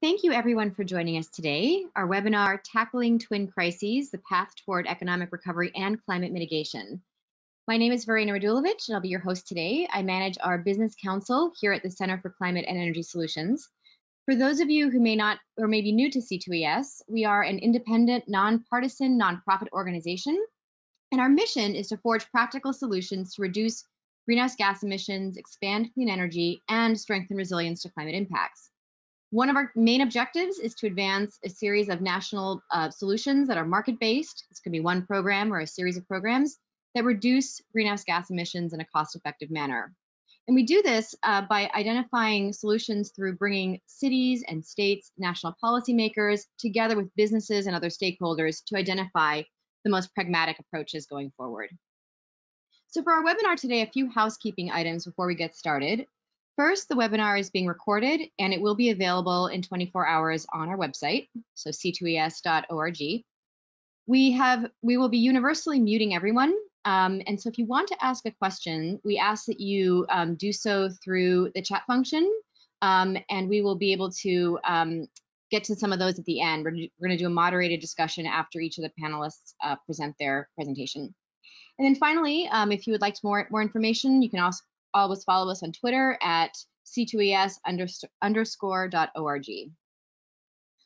Thank you everyone for joining us today. Our webinar, Tackling Twin Crises, the Path Toward Economic Recovery and Climate Mitigation. My name is Verena Radulovic, and I'll be your host today. I manage our business council here at the Center for Climate and Energy Solutions. For those of you who may not or may be new to C2ES, we are an independent, nonpartisan, nonprofit organization, and our mission is to forge practical solutions to reduce greenhouse gas emissions, expand clean energy, and strengthen resilience to climate impacts. One of our main objectives is to advance a series of national solutions that are market-based. This could be one program or a series of programs that reduce greenhouse gas emissions in a cost-effective manner. And we do this by identifying solutions through bringing cities and states, national policymakers, together with businesses and other stakeholders to identify the most pragmatic approaches going forward. So for our webinar today, a few housekeeping items before we get started. First, the webinar is being recorded and it will be available in 24 hours on our website, so c2es.org. We will be universally muting everyone. And so if you want to ask a question, we ask that you do so through the chat function, and we will be able to get to some of those at the end. We're going to do a moderated discussion after each of the panelists present their presentation. And then finally, if you would like more information, you can also always follow us on Twitter at c2es_.org.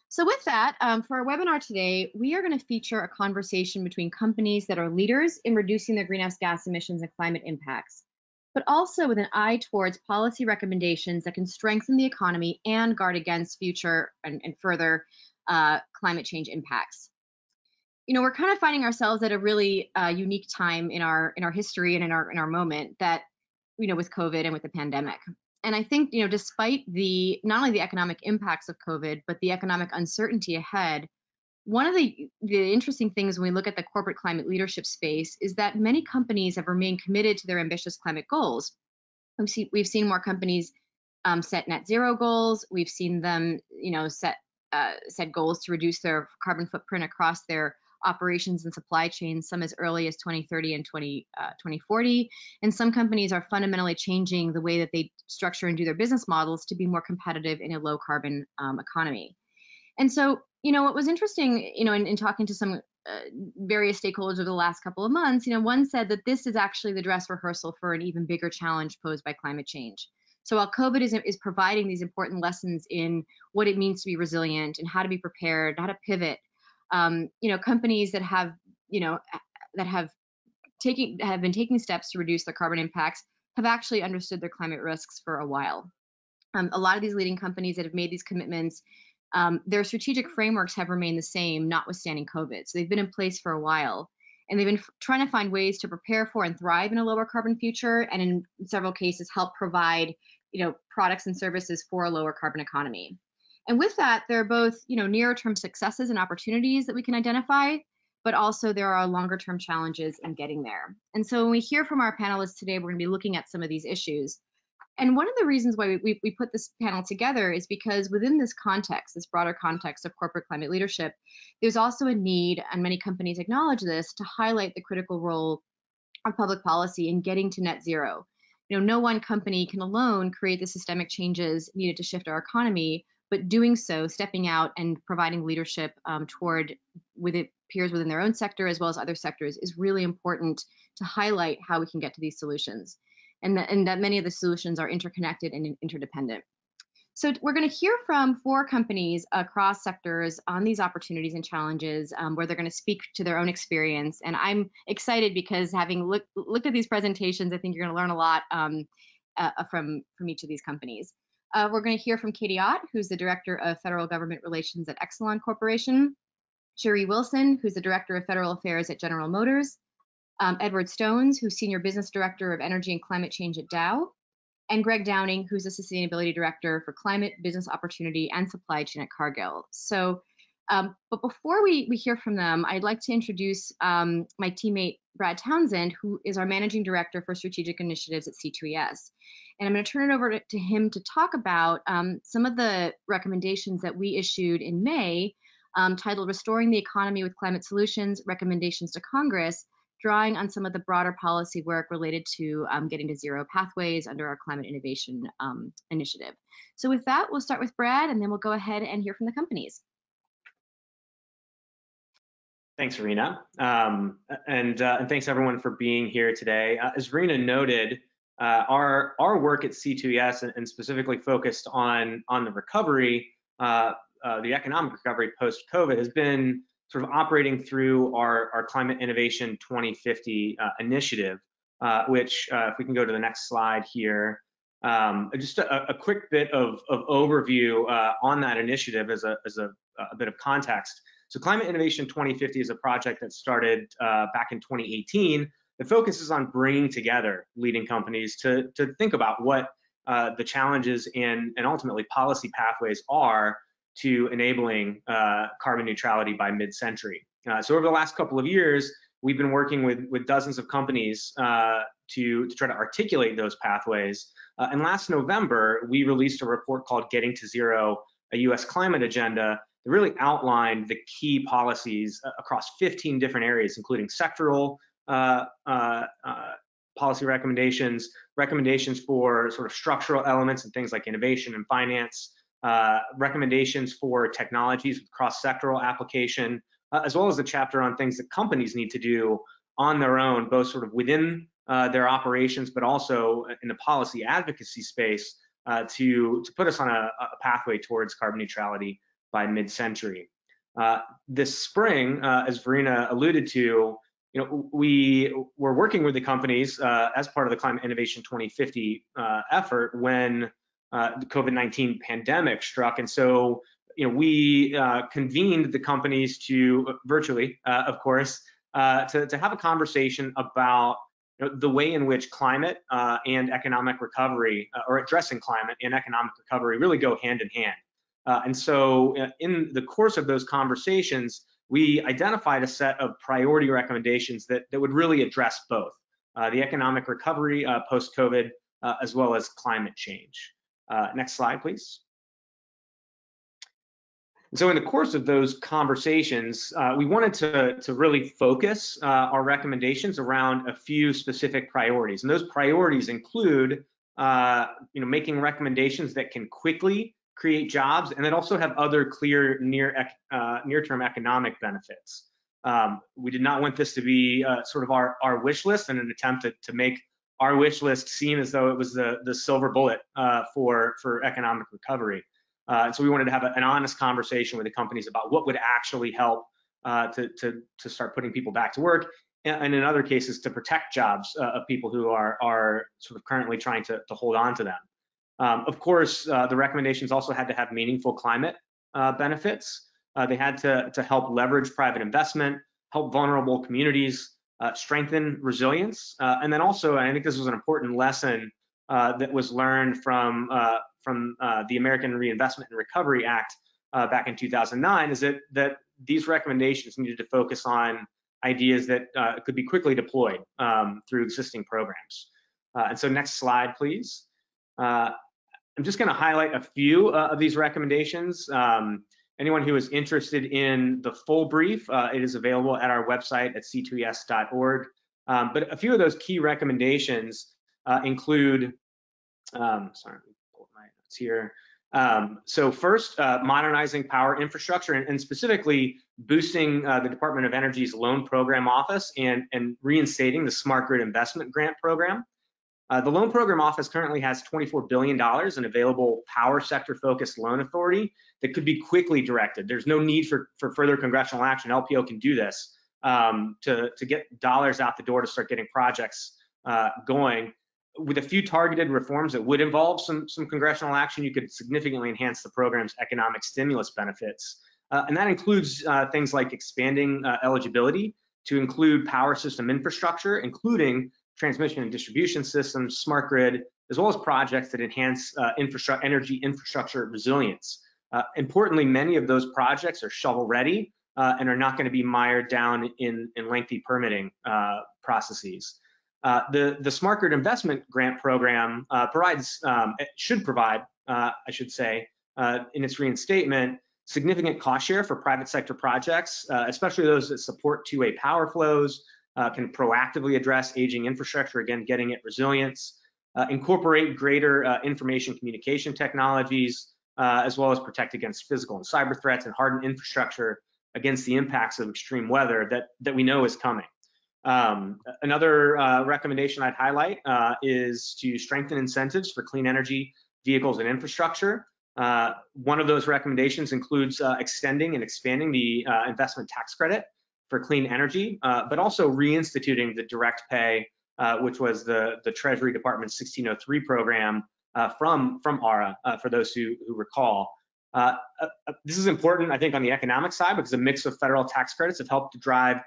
So with that, for our webinar today, we are going to feature a conversation between companies that are leaders in reducing their greenhouse gas emissions and climate impacts, but also with an eye towards policy recommendations that can strengthen the economy and guard against future and further climate change impacts. You know, we're kind of finding ourselves at a really unique time in our history and in our moment, that, you know, with COVID and with the pandemic. And I think, you know, despite not only the economic impacts of COVID, but the economic uncertainty ahead, one of the interesting things when we look at the corporate climate leadership space is that many companies have remained committed to their ambitious climate goals. We've seen more companies set net zero goals. We've seen them, you know, set goals to reduce their carbon footprint across their operations and supply chains, some as early as 2030 and 2040. And some companies are fundamentally changing the way that they structure and do their business models to be more competitive in a low carbon economy. And so, you know, what was interesting, you know, in talking to some various stakeholders over the last couple of months, you know, one said that this is actually the dress rehearsal for an even bigger challenge posed by climate change. So while COVID is providing these important lessons in what it means to be resilient and how to be prepared, how to pivot, you know, companies that have, you know, that have been taking steps to reduce their carbon impacts have actually understood their climate risks for a while. A lot of these leading companies that have made these commitments, their strategic frameworks have remained the same, notwithstanding COVID. So they've been in place for a while, and they've been trying to find ways to prepare for and thrive in a lower carbon future, and in several cases help provide, you know, products and services for a lower carbon economy. And with that, there are both, you know, nearer term successes and opportunities that we can identify, but also there are longer term challenges in getting there. And so when we hear from our panelists today, we're going to be looking at some of these issues. And one of the reasons why we put this panel together is because within this context, this broader context of corporate climate leadership, there's also a need, and many companies acknowledge this, to highlight the critical role of public policy in getting to net zero. You know, no one company can alone create the systemic changes needed to shift our economy, but doing so, stepping out and providing leadership toward peers within their own sector as well as other sectors, is really important to highlight how we can get to these solutions, and that many of the solutions are interconnected and interdependent. So we're going to hear from 4 companies across sectors on these opportunities and challenges, where they're going to speak to their own experience. And I'm excited because having looked at these presentations, I think you're going to learn a lot from each of these companies. We're going to hear from Katie Ott, who's the Director of Federal Government Relations at Exelon Corporation, Cherie Wilson, who's the Director of Federal Affairs at General Motors, Edward Stones, who's Senior Business Director of Energy and Climate Change at Dow, and Greg Downing, who's the Sustainability Director for Climate, Business Opportunity, and Supply Chain at Cargill. So, but before we hear from them, I'd like to introduce my teammate, Brad Townsend, who is our Managing Director for Strategic Initiatives at C2ES. And I'm going to turn it over to him to talk about some of the recommendations that we issued in May, titled Restoring the Economy with Climate Solutions, Recommendations to Congress, drawing on some of the broader policy work related to getting to zero pathways under our climate innovation initiative. So with that, we'll start with Brad, and then we'll go ahead and hear from the companies. Thanks, Verena. And thanks everyone for being here today. As Verena noted, our work at C2ES and specifically focused on the recovery, the economic recovery post-COVID, has been sort of operating through our Climate Innovation 2050 initiative, which, if we can go to the next slide here, just a quick bit of overview on that initiative as a bit of context. So Climate Innovation 2050 is a project that started back in 2018 that focuses on bringing together leading companies to think about what the challenges and ultimately policy pathways are to enabling carbon neutrality by mid-century. So over the last couple of years, we've been working with dozens of companies to try to articulate those pathways. And last November, we released a report called Getting to Zero, a U.S. Climate Agenda, that really outlined the key policies across 15 different areas, including sectoral policy recommendations, recommendations for sort of structural elements and things like innovation and finance, recommendations for technologies with cross-sectoral application, as well as a chapter on things that companies need to do on their own, both sort of within their operations, but also in the policy advocacy space to put us on a pathway towards carbon neutrality by mid-century. This spring, as Verena alluded to, we were working with the companies as part of the Climate Innovation 2050 effort when the COVID-19 pandemic struck, and so we convened the companies to virtually, of course, to have a conversation about the way in which climate and economic recovery, or addressing climate and economic recovery, really go hand in hand. And so in the course of those conversations, we identified a set of priority recommendations that would really address both the economic recovery post-COVID, as well as climate change. Next slide, please. So in the course of those conversations, we wanted to really focus our recommendations around a few specific priorities. And those priorities include making recommendations that can quickly create jobs, and then also have other clear near-term economic benefits. We did not want this to be sort of our wish list in an attempt to make our wish list seem as though it was the silver bullet for economic recovery. So we wanted to have an honest conversation with the companies about what would actually help to start putting people back to work, and in other cases to protect jobs of people who are sort of currently trying to hold on to them. Of course, the recommendations also had to have meaningful climate benefits. They had to help leverage private investment, help vulnerable communities, strengthen resilience, and then also, and I think this was an important lesson that was learned from the American Reinvestment and Recovery Act back in 2009, is that these recommendations needed to focus on ideas that could be quickly deployed through existing programs. And so next slide, please. I'm just going to highlight a few of these recommendations. Anyone who is interested in the full brief, it is available at our website at c2es.org. But a few of those key recommendations include, sorry, let me pull up my notes here. So first, modernizing power infrastructure and specifically boosting the Department of Energy's Loan Program Office and reinstating the Smart Grid Investment Grant Program. The Loan Program Office currently has $24 billion in available power sector-focused loan authority that could be quickly directed. There's no need for further congressional action. LPO can do this to get dollars out the door to start getting projects going. With a few targeted reforms that would involve some congressional action, you could significantly enhance the program's economic stimulus benefits. And that includes things like expanding eligibility to include power system infrastructure, including transmission and distribution systems, smart grid, as well as projects that enhance energy infrastructure resilience. Importantly, many of those projects are shovel ready and are not going to be mired down in lengthy permitting processes. The Smart Grid Investment Grant Program should provide, I should say, in its reinstatement, significant cost share for private sector projects, especially those that support two-way power flows, can proactively address aging infrastructure, again, getting it resilience, incorporate greater information communication technologies, as well as protect against physical and cyber threats and harden infrastructure against the impacts of extreme weather that we know is coming. Another recommendation I'd highlight is to strengthen incentives for clean energy vehicles and infrastructure. One of those recommendations includes extending and expanding the investment tax credit for clean energy, but also reinstituting the direct pay, which was the Treasury Department's 1603 program from ARA, for those who recall. This is important, I think, on the economic side, because a mix of federal tax credits have helped to drive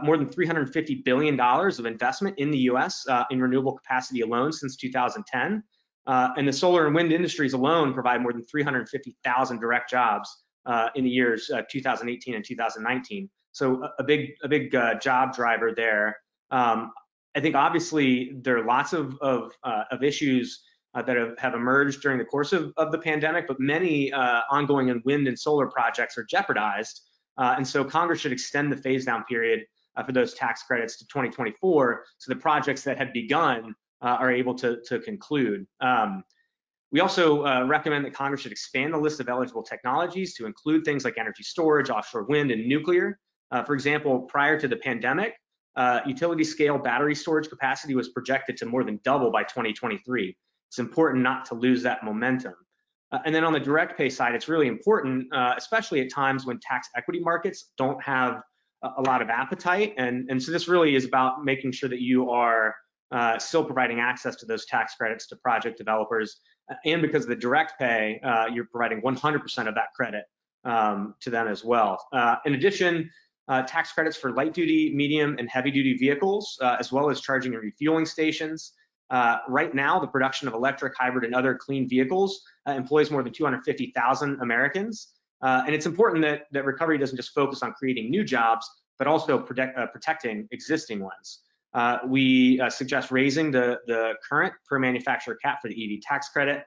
more than $350 billion of investment in the US in renewable capacity alone since 2010. And the solar and wind industries alone provide more than 350,000 direct jobs in the years 2018 and 2019. So a big job driver there. I think obviously there are lots of issues that have emerged during the course of the pandemic, but many ongoing wind and solar projects are jeopardized. And so Congress should extend the phase down period for those tax credits to 2024, so the projects that had begun are able to conclude. We also recommend that Congress should expand the list of eligible technologies to include things like energy storage, offshore wind, and nuclear. For example, prior to the pandemic, utility scale battery storage capacity was projected to more than double by 2023. It's important not to lose that momentum. And then on the direct pay side, it's really important, especially at times when tax equity markets don't have a lot of appetite. And so this really is about making sure that you are still providing access to those tax credits to project developers. And because of the direct pay, you're providing 100% of that credit to them as well. In addition, tax credits for light duty, medium, and heavy duty vehicles, as well as charging and refueling stations. Right now, the production of electric, hybrid, and other clean vehicles employs more than 250,000 Americans. And it's important that recovery doesn't just focus on creating new jobs, but also protecting existing ones. We suggest raising the current per manufacturer cap for the EV tax credit.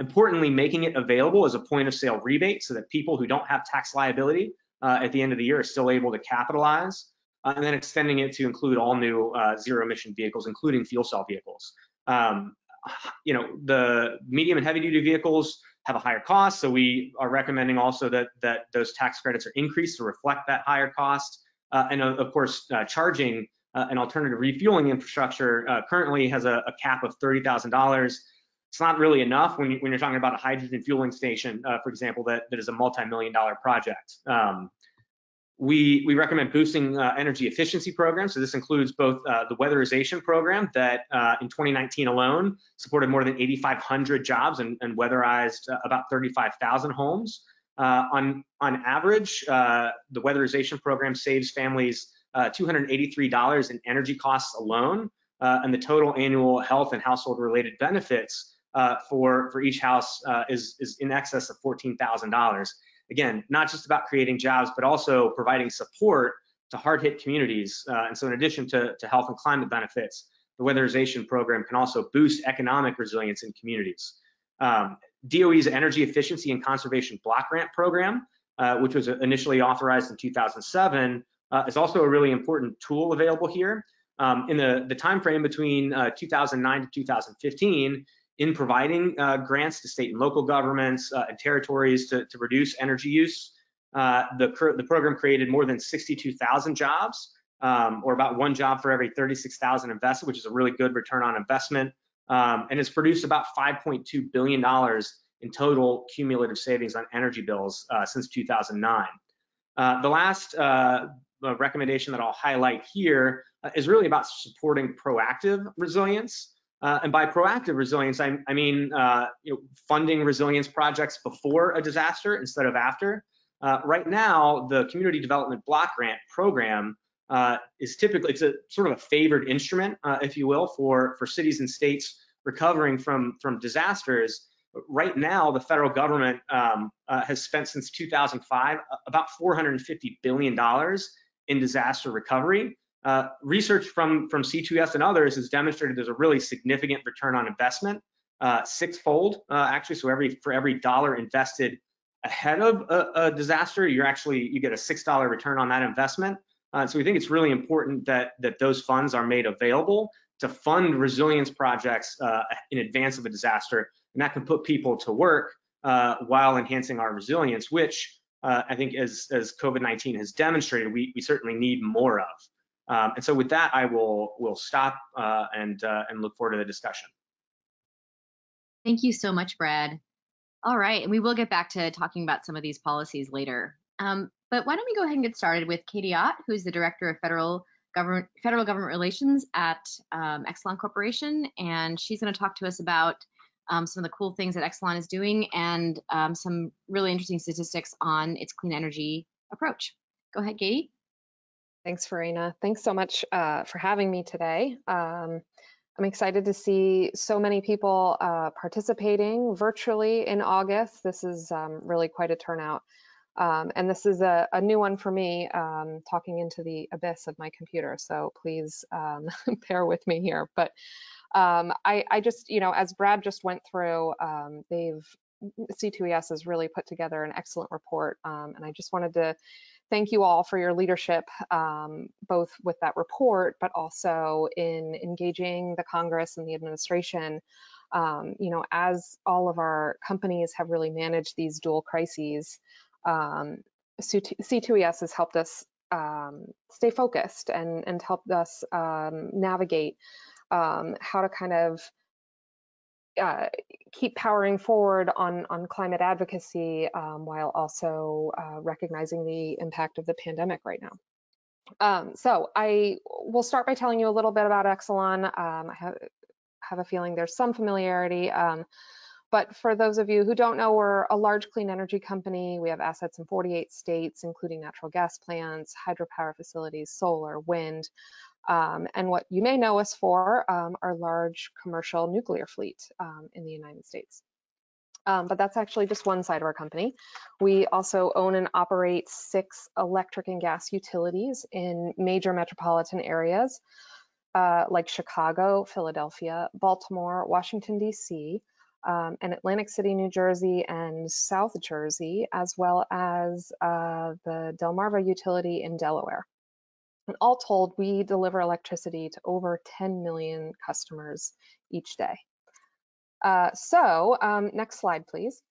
Importantly, making it available as a point of sale rebate so that people who don't have tax liability at the end of the year are still able to capitalize. And then extending it to include all new zero emission vehicles, including fuel cell vehicles. The medium and heavy duty vehicles have a higher cost, so we are recommending also that those tax credits are increased to reflect that higher cost. And of course, charging and alternative refueling infrastructure currently has a cap of $30,000. It's not really enough when you're talking about a hydrogen fueling station, for example, that is a multi-million-dollar project. We recommend boosting energy efficiency programs. So this includes both the weatherization program that in 2019 alone supported more than 8,500 jobs and weatherized about 35,000 homes. On average, the weatherization program saves families $283 in energy costs alone, and the total annual health and household related benefits for each house is in excess of $14,000. Again, not just about creating jobs, but also providing support to hard-hit communities. And so in addition to health and climate benefits, the weatherization program can also boost economic resilience in communities. DOE's Energy Efficiency and Conservation Block Grant Program, which was initially authorized in 2007, is also a really important tool available here. In the time frame between 2009 to 2015, in providing grants to state and local governments and territories to reduce energy use, the program created more than 62,000 jobs, or about one job for every 36,000 invested, which is a really good return on investment, and it's produced about $5.2 billion in total cumulative savings on energy bills since 2009. The last recommendation that I'll highlight here is really about supporting proactive resilience. And by proactive resilience, I mean funding resilience projects before a disaster instead of after. Right now, the Community Development Block Grant Program is typically, it's a sort of a favored instrument, if you will, for cities and states recovering from disasters. Right now, the federal government has spent since 2005 about $450 billion in disaster recovery. Research from C2S and others has demonstrated there's a really significant return on investment, sixfold actually. So for every dollar invested ahead of a disaster, you get a $6 return on that investment. So we think it's really important that those funds are made available to fund resilience projects in advance of a disaster, and that can put people to work while enhancing our resilience, which I think as COVID-19 has demonstrated, we certainly need more of. And so with that, I will stop and look forward to the discussion. Thank you so much, Brad. All right, and we will get back to talking about some of these policies later. But why don't we go ahead and get started with Katie Ott, who's the Director of Federal Government Relations at Exelon Corporation, and she's going to talk to us about some of the cool things that Exelon is doing and some really interesting statistics on its clean energy approach. Go ahead, Katie. Thanks, Verena. Thanks so much for having me today. I'm excited to see so many people participating virtually in August. This is really quite a turnout. And this is a new one for me, talking into the abyss of my computer. So please bear with me here. But I just, as Brad just went through, C2ES has really put together an excellent report. And I just wanted to thank you all for your leadership, both with that report, but also in engaging the Congress and the administration. As all of our companies have really managed these dual crises, C2ES has helped us stay focused and helped us navigate how to kind of keep powering forward on climate advocacy while also recognizing the impact of the pandemic right now. So I will start by telling you a little bit about Exelon. I have a feeling there's some familiarity, but for those of you who don't know, we're a large clean energy company. We have assets in 48 states, including natural gas plants, hydropower facilities, solar, wind, and what you may know us for, our large commercial nuclear fleet in the United States. But that's actually just one side of our company. We also own and operate 6 electric and gas utilities in major metropolitan areas like Chicago, Philadelphia, Baltimore, Washington, D.C., and Atlantic City, New Jersey, and South Jersey, as well as the Delmarva utility in Delaware. And all told, we deliver electricity to over 10 million customers each day. Next slide, please.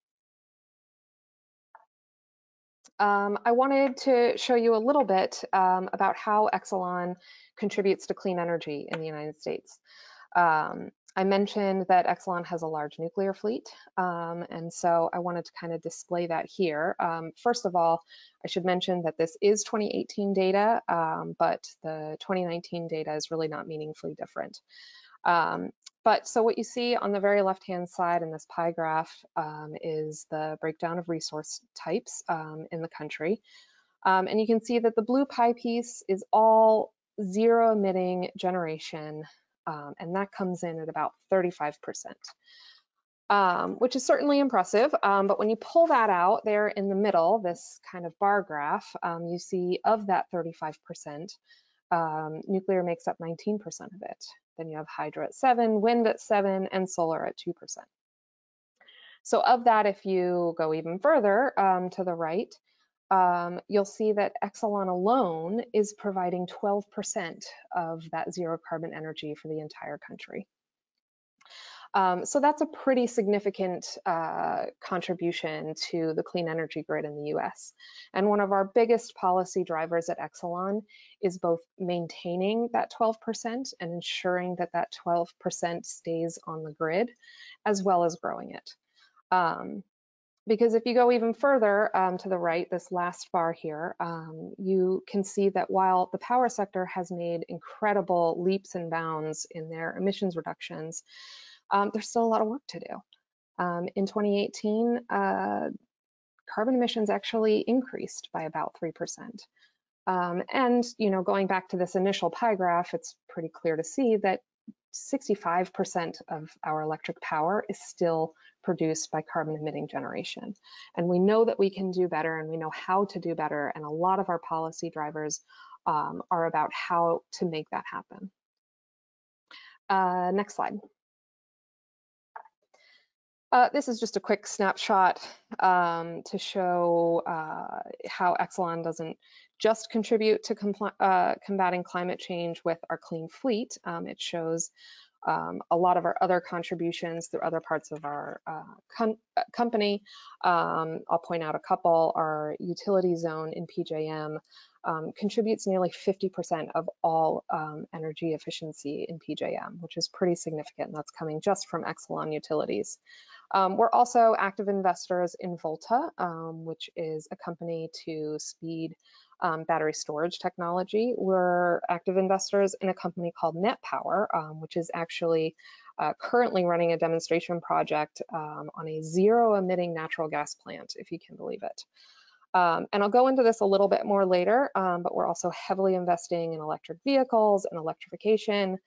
I wanted to show you a little bit about how Exelon contributes to clean energy in the United States. I mentioned that Exelon has a large nuclear fleet, and so I wanted to kind of display that here. First of all, I should mention that this is 2018 data, but the 2019 data is really not meaningfully different. So what you see on the very left-hand side in this pie graph is the breakdown of resource types in the country. And you can see that the blue pie piece is all zero emitting generation, and that comes in at about 35%, which is certainly impressive. But when you pull that out there in the middle, this kind of bar graph, you see of that 35%, nuclear makes up 19% of it. Then you have hydro at 7%, wind at 7%, and solar at 2%. So of that, if you go even further to the right, you'll see that Exelon alone is providing 12% of that zero carbon energy for the entire country. So that's a pretty significant contribution to the clean energy grid in the US. And one of our biggest policy drivers at Exelon is both maintaining that 12% and ensuring that that 12% stays on the grid, as well as growing it. Because if you go even further to the right, this last bar here, you can see that while the power sector has made incredible leaps and bounds in their emissions reductions, there's still a lot of work to do. In 2018, carbon emissions actually increased by about 3%. And going back to this initial pie graph, it's pretty clear to see that 65% of our electric power is still produced by carbon emitting generation. And we know that we can do better, and we know how to do better. And a lot of our policy drivers are about how to make that happen. Next slide. This is just a quick snapshot to show how Exelon doesn't just contribute to combating climate change with our clean fleet. It shows a lot of our other contributions through other parts of our company. I'll point out a couple. Our utility zone in PJM contributes nearly 50% of all energy efficiency in PJM, which is pretty significant. And that's coming just from Exelon utilities. We're also active investors in Volta, which is a company to speed battery storage technology. We're active investors in a company called Net Power, which is actually currently running a demonstration project on a zero emitting natural gas plant, if you can believe it. And I'll go into this a little bit more later, but we're also heavily investing in electric vehicles and electrification,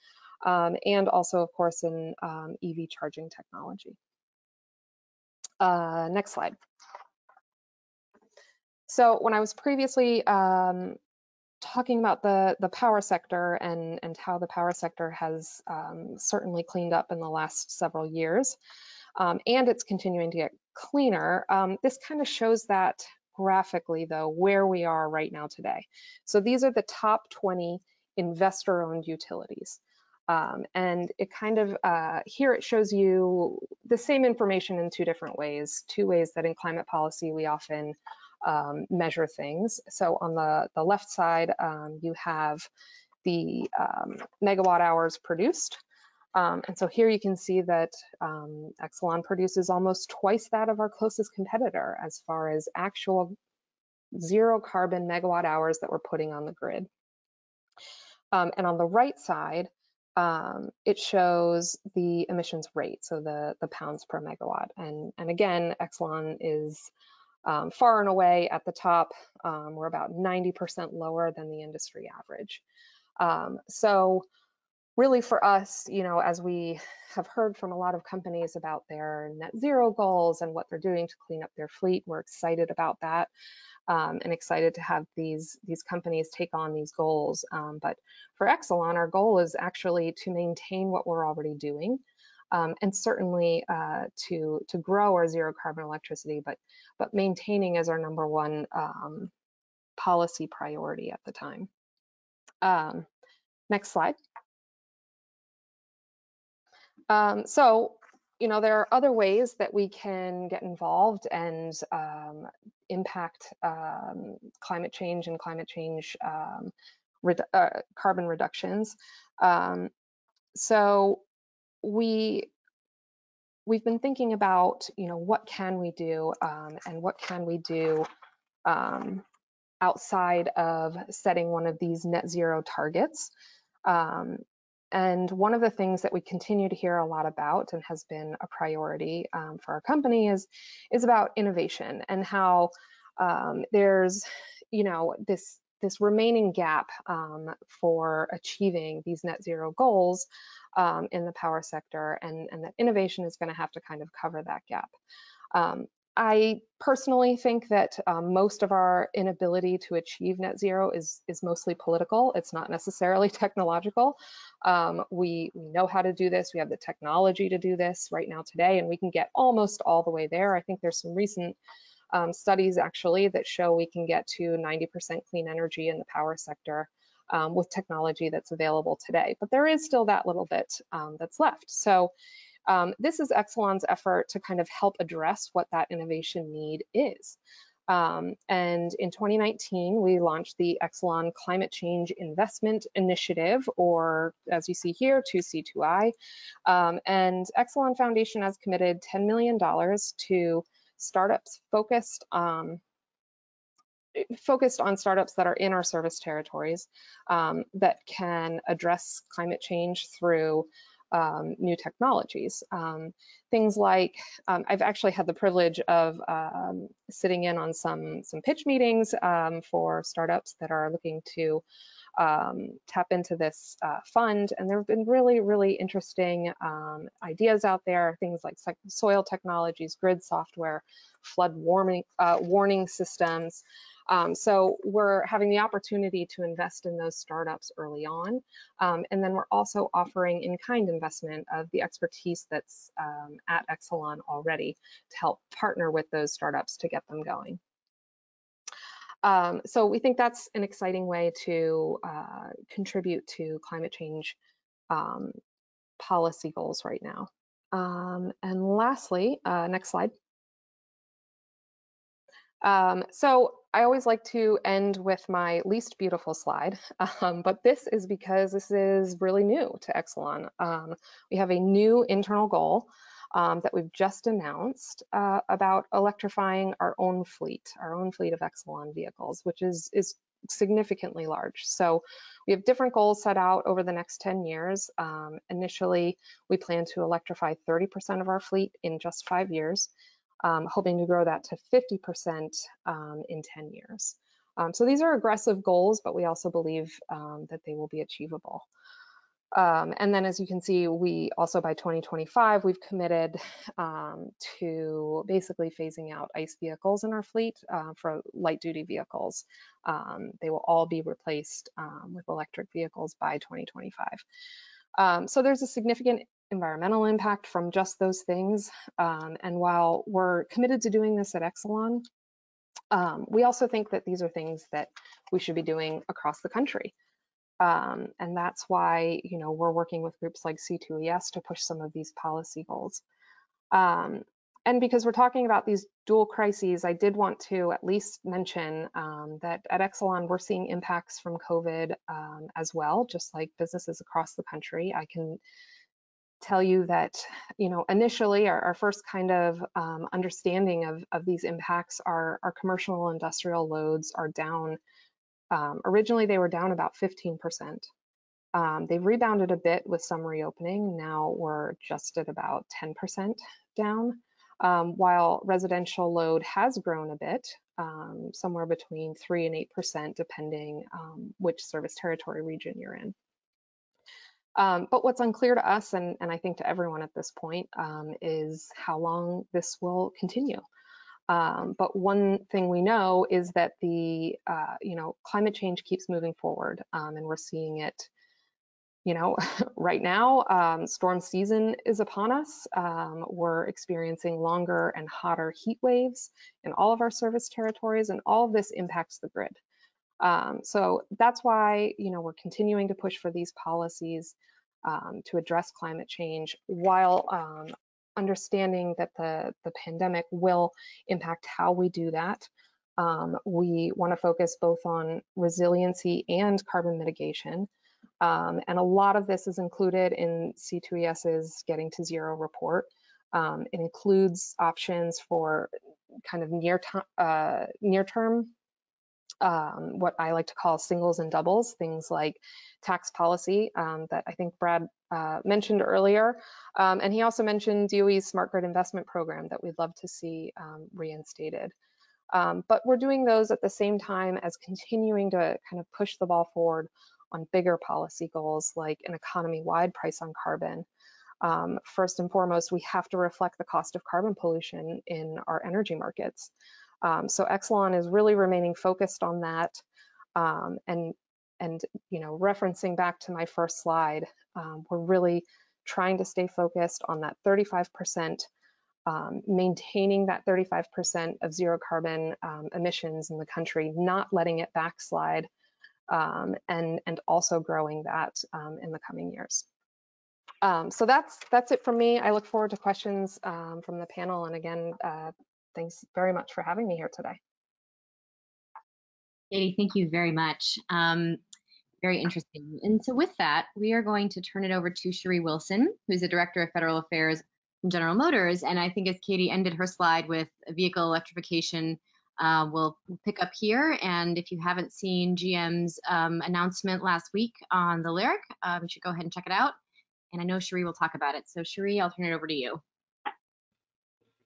and also, of course, in EV charging technology. Next slide. So when I was previously talking about the power sector and how the power sector has certainly cleaned up in the last several years, and it's continuing to get cleaner, this kind of shows that graphically, though, where we are right now today. So these are the top 20 investor-owned utilities. And it kind of, here it shows you the same information in two different ways, two ways that in climate policy we often measure things. So on the left side, you have the megawatt hours produced. And so here you can see that Exelon produces almost twice that of our closest competitor as far as actual zero carbon megawatt hours that we're putting on the grid. And on the right side, it shows the emissions rate, so the pounds per megawatt. And again, Exelon is far and away at the top. We're about 90% lower than the industry average. So really for us, you know, as we have heard from a lot of companies about their net zero goals and what they're doing to clean up their fleet, we're excited about that. And excited to have these companies take on these goals. But for Exelon, our goal is actually to maintain what we're already doing, and certainly to grow our zero carbon electricity, but maintaining as our number one policy priority at the time. Next slide. So, you know, there are other ways that we can get involved and impact climate change and climate change carbon reductions. So we've been thinking about, you know, what can we do and what can we do outside of setting one of these net zero targets. And one of the things that we continue to hear a lot about and has been a priority for our company is about innovation and how there's, you know, this remaining gap for achieving these net zero goals in the power sector, and that innovation is going to have to kind of cover that gap. I personally think that most of our inability to achieve net zero is mostly political. It's not necessarily technological. We know how to do this. We have the technology to do this right now today, and we can get almost all the way there. I think there's some recent studies actually that show we can get to 90% clean energy in the power sector with technology that's available today. But there is still that little bit that's left. So this is Exelon's effort to kind of help address what that innovation need is. And in 2019, we launched the Exelon Climate Change Investment Initiative, or as you see here, 2C2I. And Exelon Foundation has committed $10 million to startups focused on startups that are in our service territories that can address climate change through new technologies. Things like, I've actually had the privilege of sitting in on some pitch meetings for startups that are looking to tap into this fund, and there have been really, really interesting ideas out there, things like soil technologies, grid software, flood warning systems. So we're having the opportunity to invest in those startups early on. And then we're also offering in-kind investment of the expertise that's at Exelon already to help partner with those startups to get them going. So we think that's an exciting way to contribute to climate change policy goals right now. And lastly, next slide. So I always like to end with my least beautiful slide, but this is because this is really new to Exelon. We have a new internal goal that we've just announced about electrifying our own fleet of Exelon vehicles, which is significantly large. So we have different goals set out over the next 10 years. Initially, we plan to electrify 30% of our fleet in just 5 years. Hoping to grow that to 50% in 10 years. So these are aggressive goals, but we also believe that they will be achievable. And then as you can see, we also by 2025, we've committed to basically phasing out ICE vehicles in our fleet for light duty vehicles. They will all be replaced with electric vehicles by 2025. So there's a significant environmental impact from just those things. And while we're committed to doing this at Exelon, we also think that these are things that we should be doing across the country. And that's why, you know, we're working with groups like C2ES to push some of these policy goals. And because we're talking about these dual crises, I did want to at least mention that at Exelon, we're seeing impacts from COVID as well, just like businesses across the country. I can tell you that, you know, initially our first kind of understanding of these impacts are our commercial industrial loads are down. Originally, they were down about 15%. They've rebounded a bit with some reopening. Now we're just at about 10% down, while residential load has grown a bit, somewhere between 3 and 8%, depending which service territory region you're in. But what's unclear to us, and I think to everyone at this point, is how long this will continue. But one thing we know is that the climate change keeps moving forward, and we're seeing it, you know, right now. Storm season is upon us. We're experiencing longer and hotter heat waves in all of our service territories, and all of this impacts the grid. So that's why, you know, we're continuing to push for these policies to address climate change, while understanding that the pandemic will impact how we do that. We want to focus both on resiliency and carbon mitigation. And a lot of this is included in C2ES's Getting to Zero report. It includes options for kind of near-term, what I like to call singles and doubles, things like tax policy that I think Brad mentioned earlier. And he also mentioned DOE's Smart Grid Investment Program that we'd love to see reinstated. But we're doing those at the same time as continuing to kind of push the ball forward on bigger policy goals like an economy-wide price on carbon. First and foremost, we have to reflect the cost of carbon pollution in our energy markets. So Exelon is really remaining focused on that, and you know, referencing back to my first slide, we're really trying to stay focused on that 35%, maintaining that 35% of zero carbon emissions in the country, not letting it backslide, and also growing that in the coming years. So that's it from me. I look forward to questions from the panel, and again, thanks very much for having me here today. Katie, thank you very much. Very interesting. And so with that, we are going to turn it over to Cherie Wilson, who's the Director of Federal Affairs from General Motors. And I think as Katie ended her slide with vehicle electrification, we'll pick up here. And if you haven't seen GM's announcement last week on the Lyric, you should go ahead and check it out. And I know Cherie will talk about it. So Cherie, I'll turn it over to you.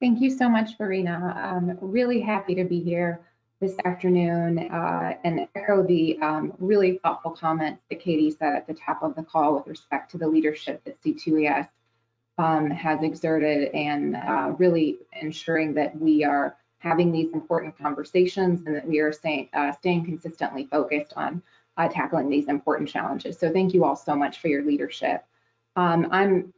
Thank you so much, Verena. I'm really happy to be here this afternoon and echo the really thoughtful comments that Katie said at the top of the call with respect to the leadership that C2ES has exerted and really ensuring that we are having these important conversations and that we are staying consistently focused on tackling these important challenges. So thank you all so much for your leadership. I'm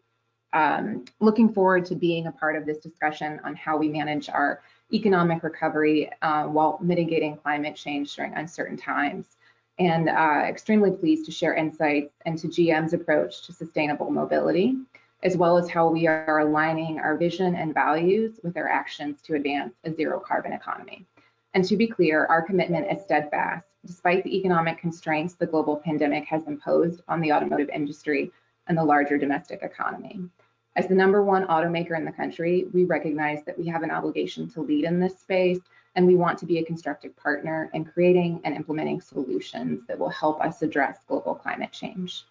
looking forward to being a part of this discussion on how we manage our economic recovery while mitigating climate change during uncertain times, and extremely pleased to share insights into GM's approach to sustainable mobility, as well as how we are aligning our vision and values with our actions to advance a zero carbon economy. And to be clear, our commitment is steadfast, despite the economic constraints the global pandemic has imposed on the automotive industry and the larger domestic economy. As the #1 automaker in the country, we recognize that we have an obligation to lead in this space, and we want to be a constructive partner in creating and implementing solutions that will help us address global climate change.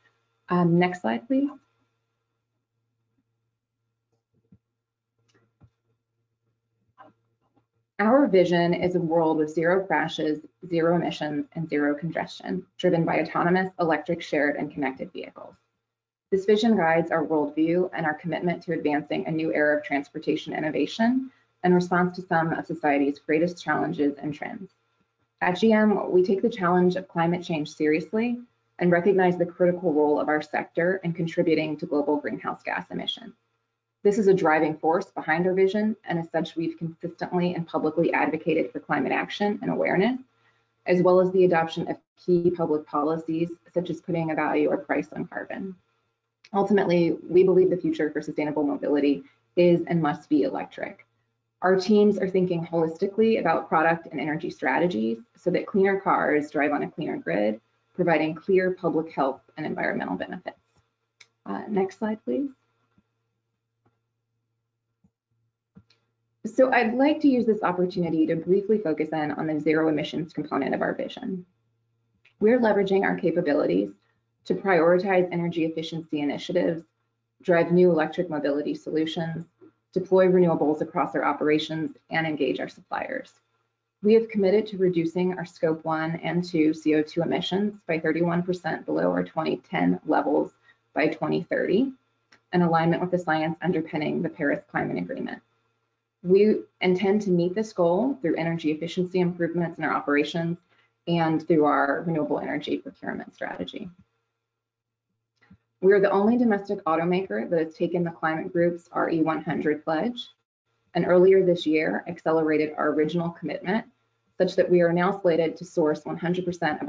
Next slide, please. Our vision is a world with zero crashes, zero emissions, and zero congestion, driven by autonomous, electric, shared, and connected vehicles. This vision guides our worldview and our commitment to advancing a new era of transportation innovation in response to some of society's greatest challenges and trends. At GM, we take the challenge of climate change seriously and recognize the critical role of our sector in contributing to global greenhouse gas emissions. This is a driving force behind our vision, and as such, we've consistently and publicly advocated for climate action and awareness, as well as the adoption of key public policies, such as putting a value or price on carbon. Ultimately, we believe the future for sustainable mobility is and must be electric. Our teams are thinking holistically about product and energy strategies so that cleaner cars drive on a cleaner grid, providing clear public health and environmental benefits. Next slide, please. So I'd like to use this opportunity to briefly focus in on the zero emissions component of our vision. We're leveraging our capabilities to prioritize energy efficiency initiatives, drive new electric mobility solutions, deploy renewables across our operations, and engage our suppliers. We have committed to reducing our Scope 1 and 2 CO2 emissions by 31% below our 2010 levels by 2030, in alignment with the science underpinning the Paris Climate Agreement. We intend to meet this goal through energy efficiency improvements in our operations and through our renewable energy procurement strategy. We are the only domestic automaker that has taken the Climate Group's RE100 pledge, and earlier this year accelerated our original commitment, such that we are now slated to source 100%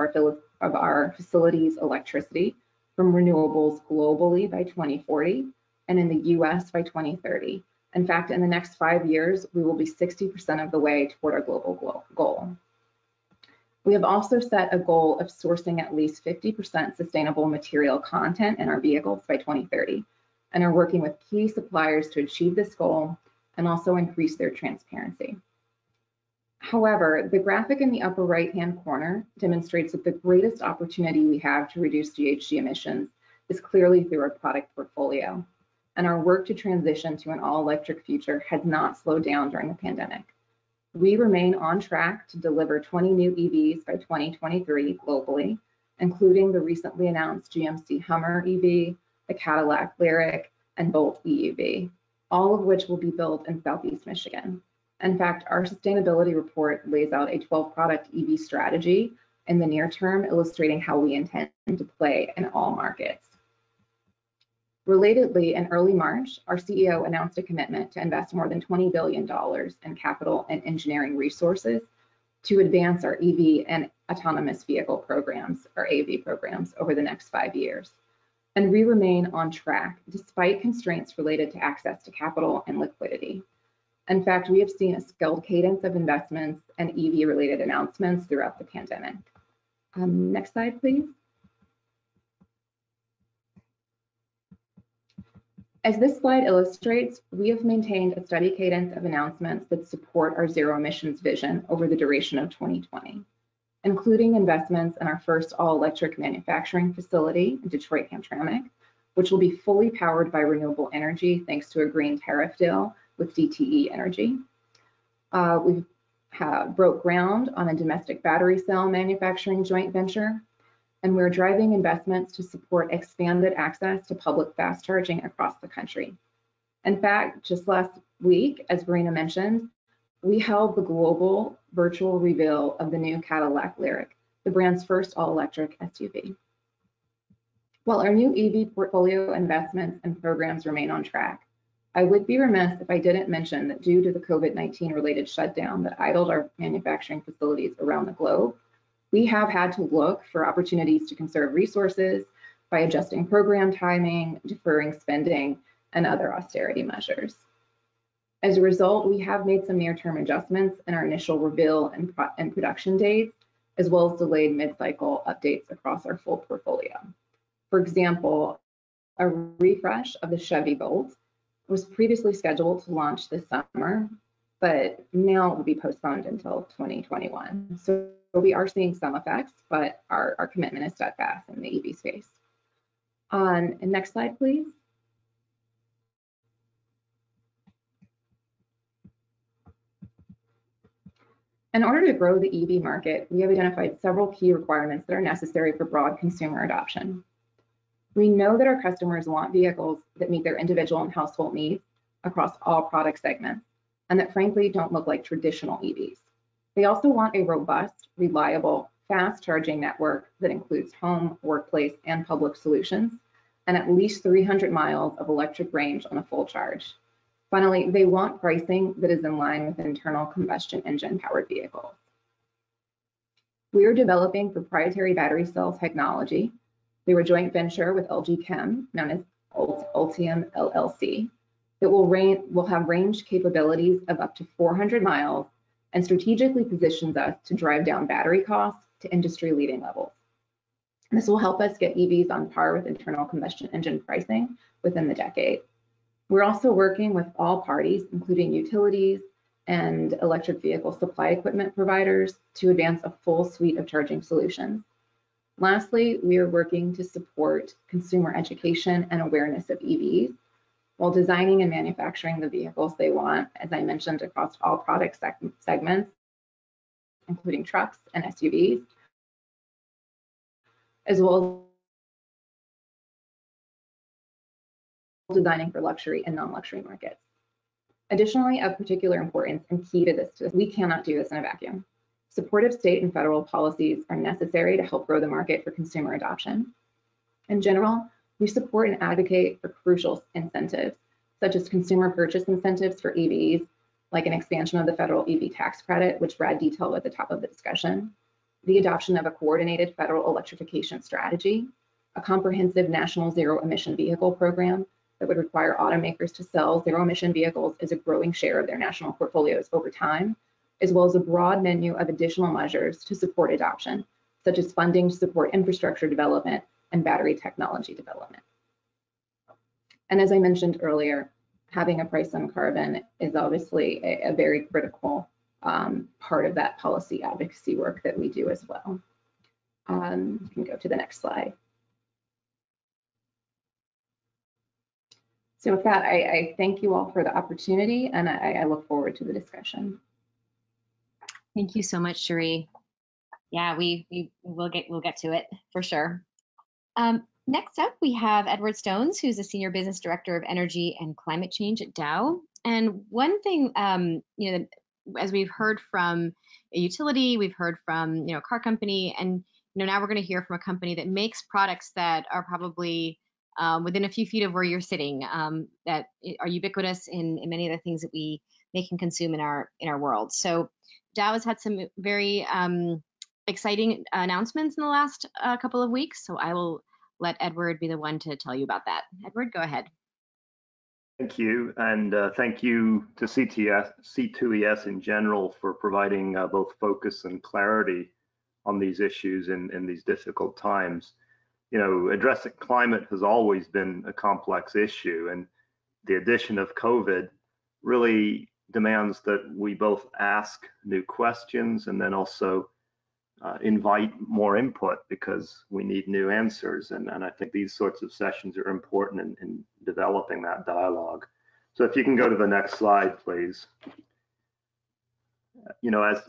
of our facilities' electricity from renewables globally by 2040 and in the US by 2030. In fact, in the next 5 years, we will be 60% of the way toward our global goal. We have also set a goal of sourcing at least 50% sustainable material content in our vehicles by 2030, and are working with key suppliers to achieve this goal and also increase their transparency. However, the graphic in the upper right-hand corner demonstrates that the greatest opportunity we have to reduce GHG emissions is clearly through our product portfolio, and our work to transition to an all-electric future has not slowed down during the pandemic. We remain on track to deliver 20 new EVs by 2023 globally, including the recently announced GMC Hummer EV, the Cadillac Lyriq, and Bolt EUV, all of which will be built in Southeast Michigan. In fact, our sustainability report lays out a 12-product EV strategy in the near term, illustrating how we intend to play in all markets. Relatedly, in early March, our CEO announced a commitment to invest more than $20 billion in capital and engineering resources to advance our EV and autonomous vehicle programs, or AV programs, over the next 5 years. And we remain on track despite constraints related to access to capital and liquidity. In fact, we have seen a scaled cadence of investments and EV-related announcements throughout the pandemic. Next slide, please. As this slide illustrates, we have maintained a steady cadence of announcements that support our zero emissions vision over the duration of 2020, including investments in our first all-electric manufacturing facility in Detroit-Hamtramck, which will be fully powered by renewable energy thanks to a green tariff deal with DTE Energy. We broke ground on a domestic battery cell manufacturing joint venture, and we're driving investments to support expanded access to public fast charging across the country. In fact, just last week, as Verena mentioned, we held the global virtual reveal of the new Cadillac Lyriq, the brand's first all-electric SUV. While our new EV portfolio investments and programs remain on track, I would be remiss if I didn't mention that due to the COVID-19 related shutdown that idled our manufacturing facilities around the globe, we have had to look for opportunities to conserve resources by adjusting program timing, deferring spending, and other austerity measures. As a result, we have made some near-term adjustments in our initial reveal and production dates, as well as delayed mid-cycle updates across our full portfolio. For example, a refresh of the Chevy Bolt was previously scheduled to launch this summer, but now it will be postponed until 2021. So we are seeing some effects, but our commitment is steadfast in the EV space. And next slide, please. In order to grow the EV market, we have identified several key requirements that are necessary for broad consumer adoption. We know that our customers want vehicles that meet their individual and household needs across all product segments, and that frankly don't look like traditional EVs. They also want a robust, reliable, fast charging network that includes home, workplace, and public solutions, and at least 300 miles of electric range on a full charge. Finally, they want pricing that is in line with internal combustion engine powered vehicles. We are developing proprietary battery cell technology through a joint venture with LG Chem, known as Ultium LLC, that will have range capabilities of up to 400 miles and strategically positions us to drive down battery costs to industry-leading levels. This will help us get EVs on par with internal combustion engine pricing within the decade. We're also working with all parties, including utilities and electric vehicle supply equipment providers, to advance a full suite of charging solutions. Lastly, we are working to support consumer education and awareness of EVs while designing and manufacturing the vehicles they want, as I mentioned, across all product segments, including trucks and SUVs, as well as designing for luxury and non-luxury markets. Additionally, of particular importance and key to this, we cannot do this in a vacuum. Supportive state and federal policies are necessary to help grow the market for consumer adoption. In general, we support and advocate for crucial incentives, such as consumer purchase incentives for EVs, like an expansion of the federal EV tax credit, which Brad detailed at the top of the discussion, the adoption of a coordinated federal electrification strategy, a comprehensive national zero-emission vehicle program that would require automakers to sell zero-emission vehicles as a growing share of their national portfolios over time, as well as a broad menu of additional measures to support adoption, such as funding to support infrastructure development and battery technology development. And as I mentioned earlier, having a price on carbon is obviously a very critical part of that policy advocacy work that we do as well. You can go to the next slide. So with that, I thank you all for the opportunity, and I look forward to the discussion. Thank you so much, Cherie. Yeah, we'll get to it for sure. Next up, we have Edward Stones, who's a Senior Business Director of Energy and Climate Change at Dow. And one thing, as we've heard from a utility, we've heard from a car company, and now we're going to hear from a company that makes products that are probably within a few feet of where you're sitting, that are ubiquitous in many of the things that we make and consume in our world. So Dow has had some very exciting announcements in the last couple of weeks. So I will let Edward be the one to tell you about that. Edward, go ahead. Thank you, and thank you to C2ES in general for providing both focus and clarity on these issues in these difficult times. Addressing climate has always been a complex issue, and the addition of COVID really demands that we both ask new questions and then also invite more input, because we need new answers. And I think these sorts of sessions are important in developing that dialogue. So if you can go to the next slide, please.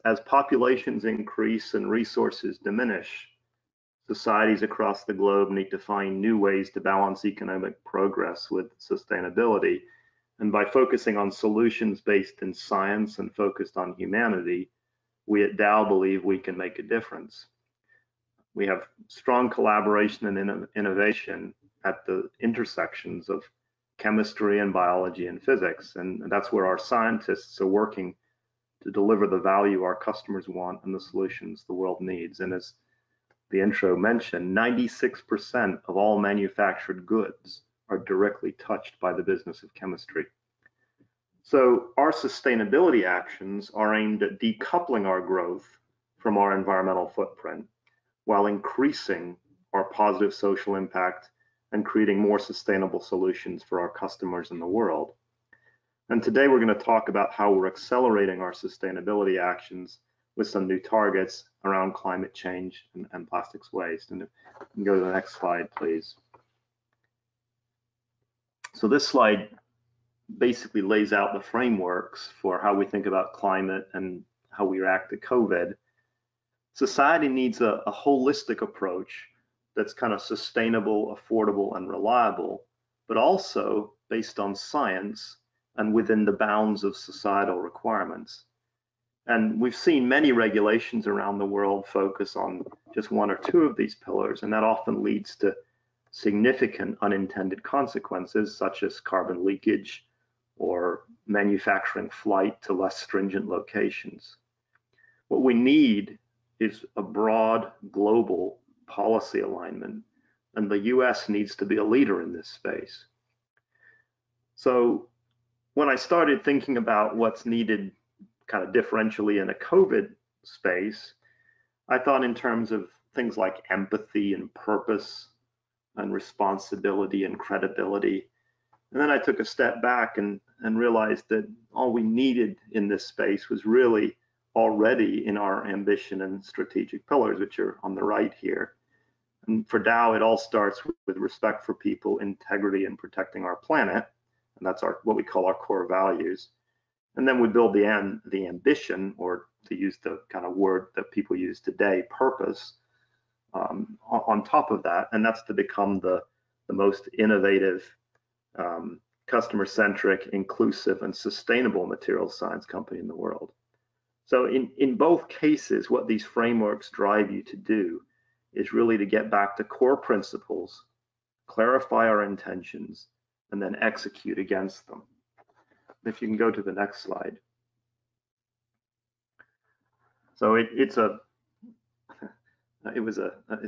As populations increase and resources diminish, societies across the globe need to find new ways to balance economic progress with sustainability. And by focusing on solutions based in science and focused on humanity, we at Dow believe we can make a difference. We have strong collaboration and innovation at the intersections of chemistry and biology and physics. And that's where our scientists are working to deliver the value our customers want and the solutions the world needs. And as the intro mentioned, 96% of all manufactured goods are directly touched by the business of chemistry. So our sustainability actions are aimed at decoupling our growth from our environmental footprint while increasing our positive social impact and creating more sustainable solutions for our customers in the world. And today we're going to talk about how we're accelerating our sustainability actions with some new targets around climate change and plastics waste. And if you can go to the next slide, please. So this slide basically lays out the frameworks for how we think about climate and how we react to COVID. Society needs a holistic approach that's kind of sustainable, affordable, and reliable, but also based on science and within the bounds of societal requirements. And we've seen many regulations around the world focus on just one or two of these pillars, and that often leads to significant unintended consequences, such as carbon leakage or manufacturing flight to less stringent locations. What we need is a broad global policy alignment, and the US needs to be a leader in this space. So when I started thinking about what's needed kind of differentially in a COVID space, I thought in terms of things like empathy and purpose and responsibility and credibility. And then I took a step back and realized that all we needed in this space was really already in our ambition and strategic pillars, which are on the right here. And for Dow, it all starts with respect for people, integrity, and protecting our planet. And that's what we call our core values. And then we build the ambition, or to use the kind of word that people use today, purpose, on top of that. And that's to become the most innovative, customer-centric, inclusive, and sustainable materials science company in the world. So in both cases, what these frameworks drive you to do is really to get back to core principles, clarify our intentions, and then execute against them. If you can go to the next slide. So it's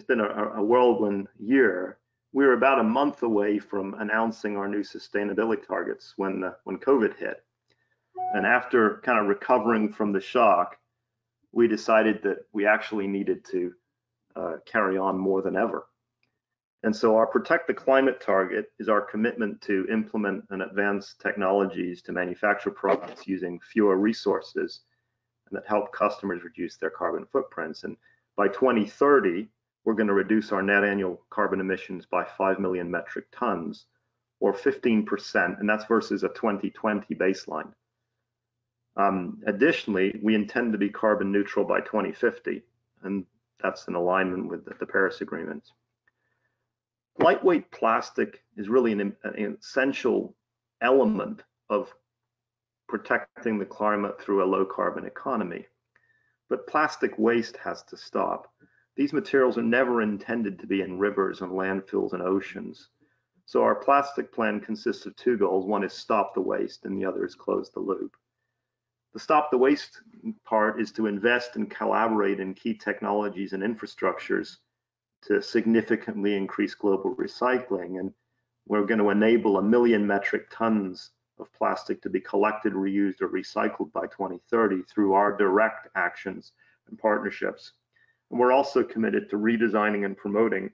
been a whirlwind year. We were about a month away from announcing our new sustainability targets when COVID hit. And after kind of recovering from the shock, we decided that we actually needed to carry on more than ever. And so our Protect the Climate target is our commitment to implement and advance technologies to manufacture products using fewer resources and that help customers reduce their carbon footprints. And by 2030, we're going to reduce our net annual carbon emissions by 5 million metric tons, or 15%, and that's versus a 2020 baseline. Additionally, we intend to be carbon neutral by 2050, and that's in alignment with the Paris Agreement. Lightweight plastic is really an essential element of protecting the climate through a low carbon economy. But plastic waste has to stop. These materials are never intended to be in rivers and landfills and oceans. So our plastic plan consists of two goals. One is stop the waste, and the other is close the loop. The stop the waste part is to invest and collaborate in key technologies and infrastructures to significantly increase global recycling. And we're going to enable 1 million metric tons of plastic to be collected, reused, or recycled by 2030 through our direct actions and partnerships. And we're also committed to redesigning and promoting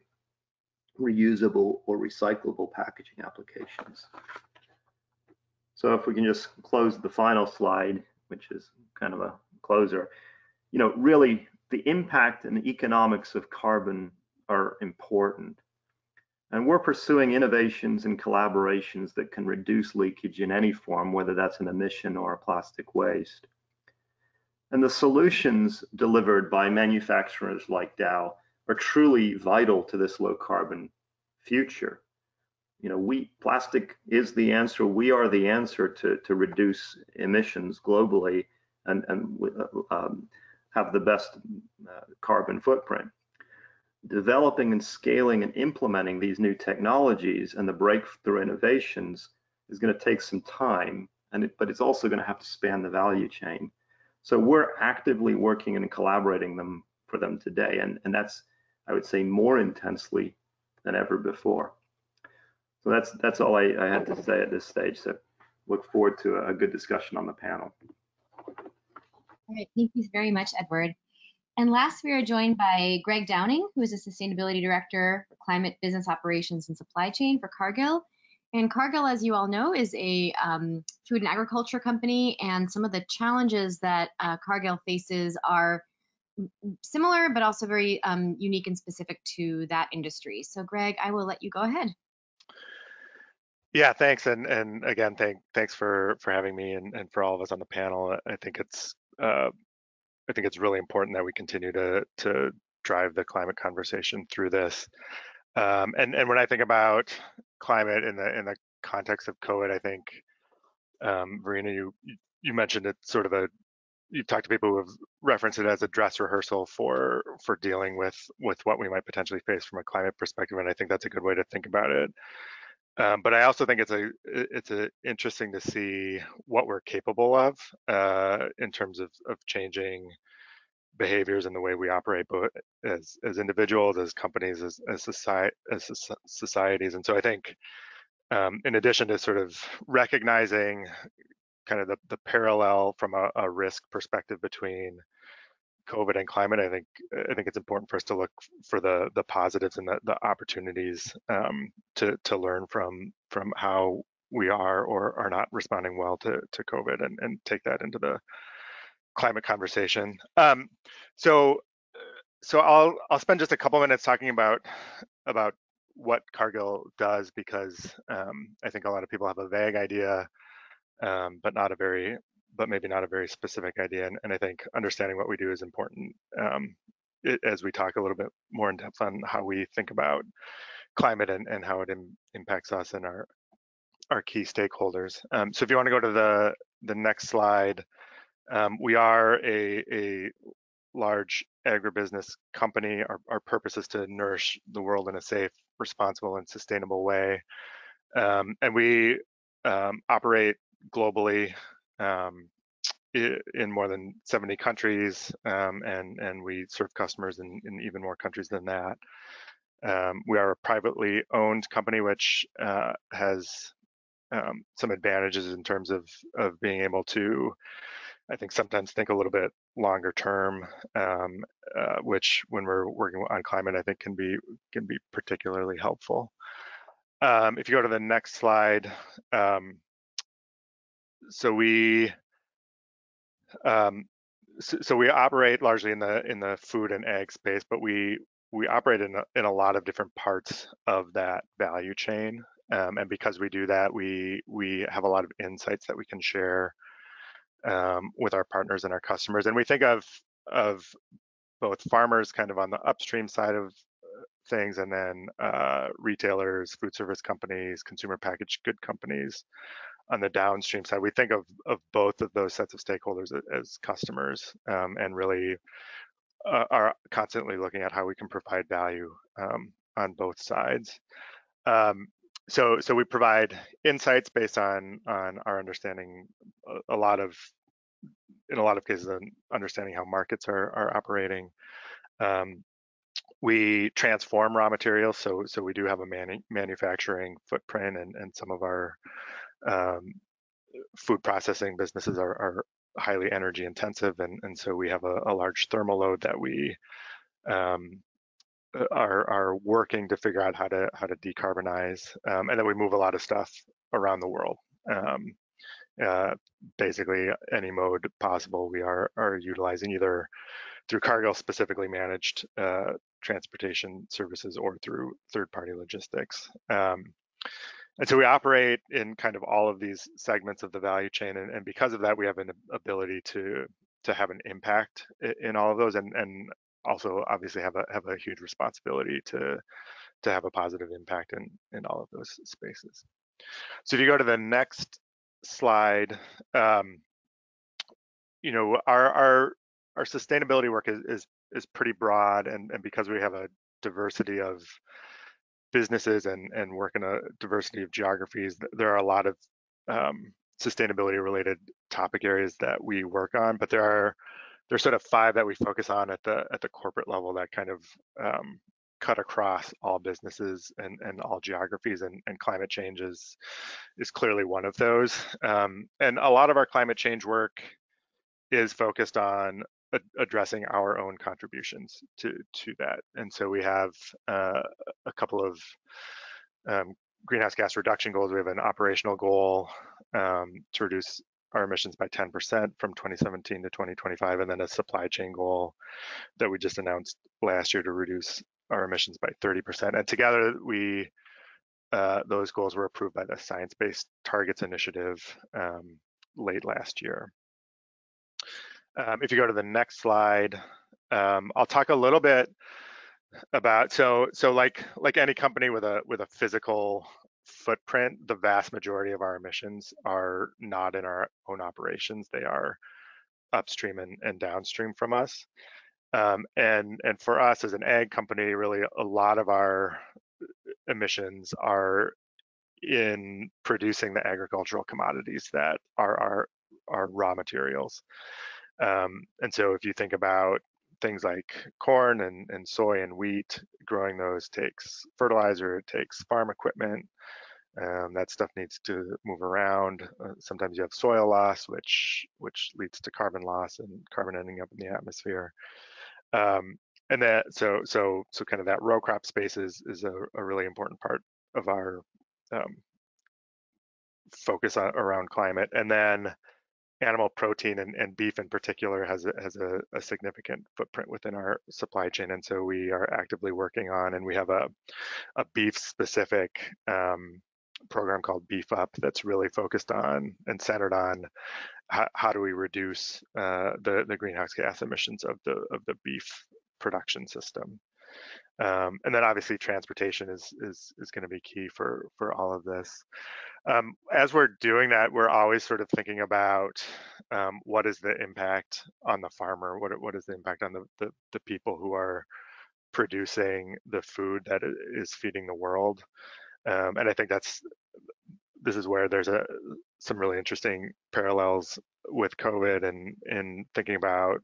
reusable or recyclable packaging applications. So if we can just close the final slide, which is kind of a closer, really the impact and the economics of carbon are important. And we're pursuing innovations and collaborations that can reduce leakage in any form, whether that's an emission or a plastic waste. And the solutions delivered by manufacturers like Dow are truly vital to this low carbon future. plastic is the answer. We are the answer to reduce emissions globally and have the best carbon footprint. Developing and scaling and implementing these new technologies and the breakthrough innovations is going to take some time, but it's also going to have to span the value chain. So we're actively working and collaborating for them today, and that's, I would say, more intensely than ever before. So that's all I had to say at this stage. So look forward to a good discussion on the panel. All right, thank you very much, Edward. And last, we are joined by Greg Downing, who is a Sustainability Director for Climate Business Operations and Supply Chain for Cargill. And Cargill, as you all know, is a food and agriculture company, and some of the challenges that Cargill faces are similar, but also very unique and specific to that industry. So Greg, I will let you go ahead. Yeah, thanks. And again, thanks for having me and for all of us on the panel. I think it's really important that we continue to drive the climate conversation through this. And when I think about climate in the context of COVID, I think, Verena, you mentioned it sort of you've talked to people who have referenced it as a dress rehearsal for dealing with what we might potentially face from a climate perspective, and I think that's a good way to think about it. But I also think it's interesting to see what we're capable of in terms of changing behaviors and the way we operate, both as individuals, as companies, as societies. And so I think, in addition to sort of recognizing kind of the parallel from a risk perspective between COVID and climate, I think it's important for us to look for the positives and the opportunities to learn from how we are or are not responding well to COVID and take that into the climate conversation. So I'll spend just a couple minutes talking about what Cargill does, because I think a lot of people have a vague idea, but maybe not a very specific idea. And I think understanding what we do is important as we talk a little bit more in depth on how we think about climate and how it impacts us and our key stakeholders. So if you want to go to the next slide, we are a large agribusiness company. Our purpose is to nourish the world in a safe, responsible, and sustainable way. And we operate globally in more than 70 countries, and we serve customers in even more countries than that. We are a privately owned company, which has some advantages in terms of being able to, I think, sometimes think a little bit longer term, which when we're working on climate, I think can be particularly helpful. If you go to the next slide, so we operate largely in the food and ag space, but we operate in a lot of different parts of that value chain, and because we do that, we have a lot of insights that we can share with our partners and our customers. And we think of both farmers kind of on the upstream side of things, and then retailers, food service companies, consumer packaged good companies on the downstream side. We think of both of those sets of stakeholders as customers, and really are constantly looking at how we can provide value on both sides. So we provide insights based on our understanding, in a lot of cases, understanding how markets are operating. We transform raw materials, so we do have a manufacturing footprint, and some of our food processing businesses are highly energy intensive, and so we have a large thermal load that we are working to figure out how to decarbonize, and then we move a lot of stuff around the world. Basically any mode possible we are utilizing, either through Cargill specifically managed transportation services or through third-party logistics. And so we operate in kind of all of these segments of the value chain, and because of that, we have an ability to have an impact in all of those, and also obviously have a huge responsibility to have a positive impact in all of those spaces. So if you go to the next slide, you know, our sustainability work is pretty broad, and because we have a diversity of businesses and work in a diversity of geographies, there are a lot of sustainability related topic areas that we work on, but there's sort of 5 that we focus on at the corporate level that kind of cut across all businesses and all geographies, and climate change is clearly one of those. And a lot of our climate change work is focused on addressing our own contributions to that. And so we have a couple of greenhouse gas reduction goals. We have an operational goal to reduce our emissions by 10% from 2017 to 2025, and then a supply chain goal that we just announced last year to reduce our emissions by 30%. And together, those goals were approved by the Science Based Targets Initiative late last year. If you go to the next slide, I'll talk a little bit about, so like any company with a physical footprint, the vast majority of our emissions are not in our own operations. They are upstream and downstream from us. And for us as an ag company, really a lot of our emissions are in producing the agricultural commodities that are our raw materials. And so if you think about things like corn and soy and wheat, growing those takes fertilizer, it takes farm equipment. That stuff needs to move around. Sometimes you have soil loss, which leads to carbon loss and carbon ending up in the atmosphere. And that so kind of that row crop space is a really important part of our focus around climate. And then animal protein and beef in particular has a significant footprint within our supply chain, and so we are actively working on, and we have a beef specific program called Beef Up that's really focused on and centered on how do we reduce the greenhouse gas emissions of the beef production system. And then obviously transportation is going to be key for all of this. As we're doing that, we're always sort of thinking about what is the impact on the farmer, what is the impact on the people who are producing the food that is feeding the world. And I think this is where there's some really interesting parallels with COVID and thinking about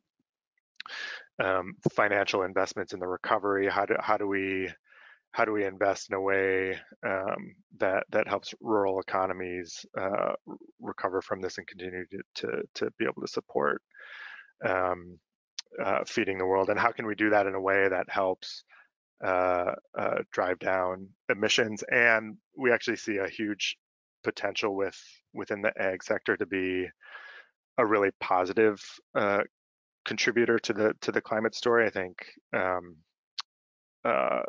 financial investments in the recovery. How do we invest in a way that helps rural economies recover from this and continue to be able to support feeding the world? And how can we do that in a way that helps drive down emissions? And we actually see a huge potential within the ag sector to be a really positive contributor to the climate story. I think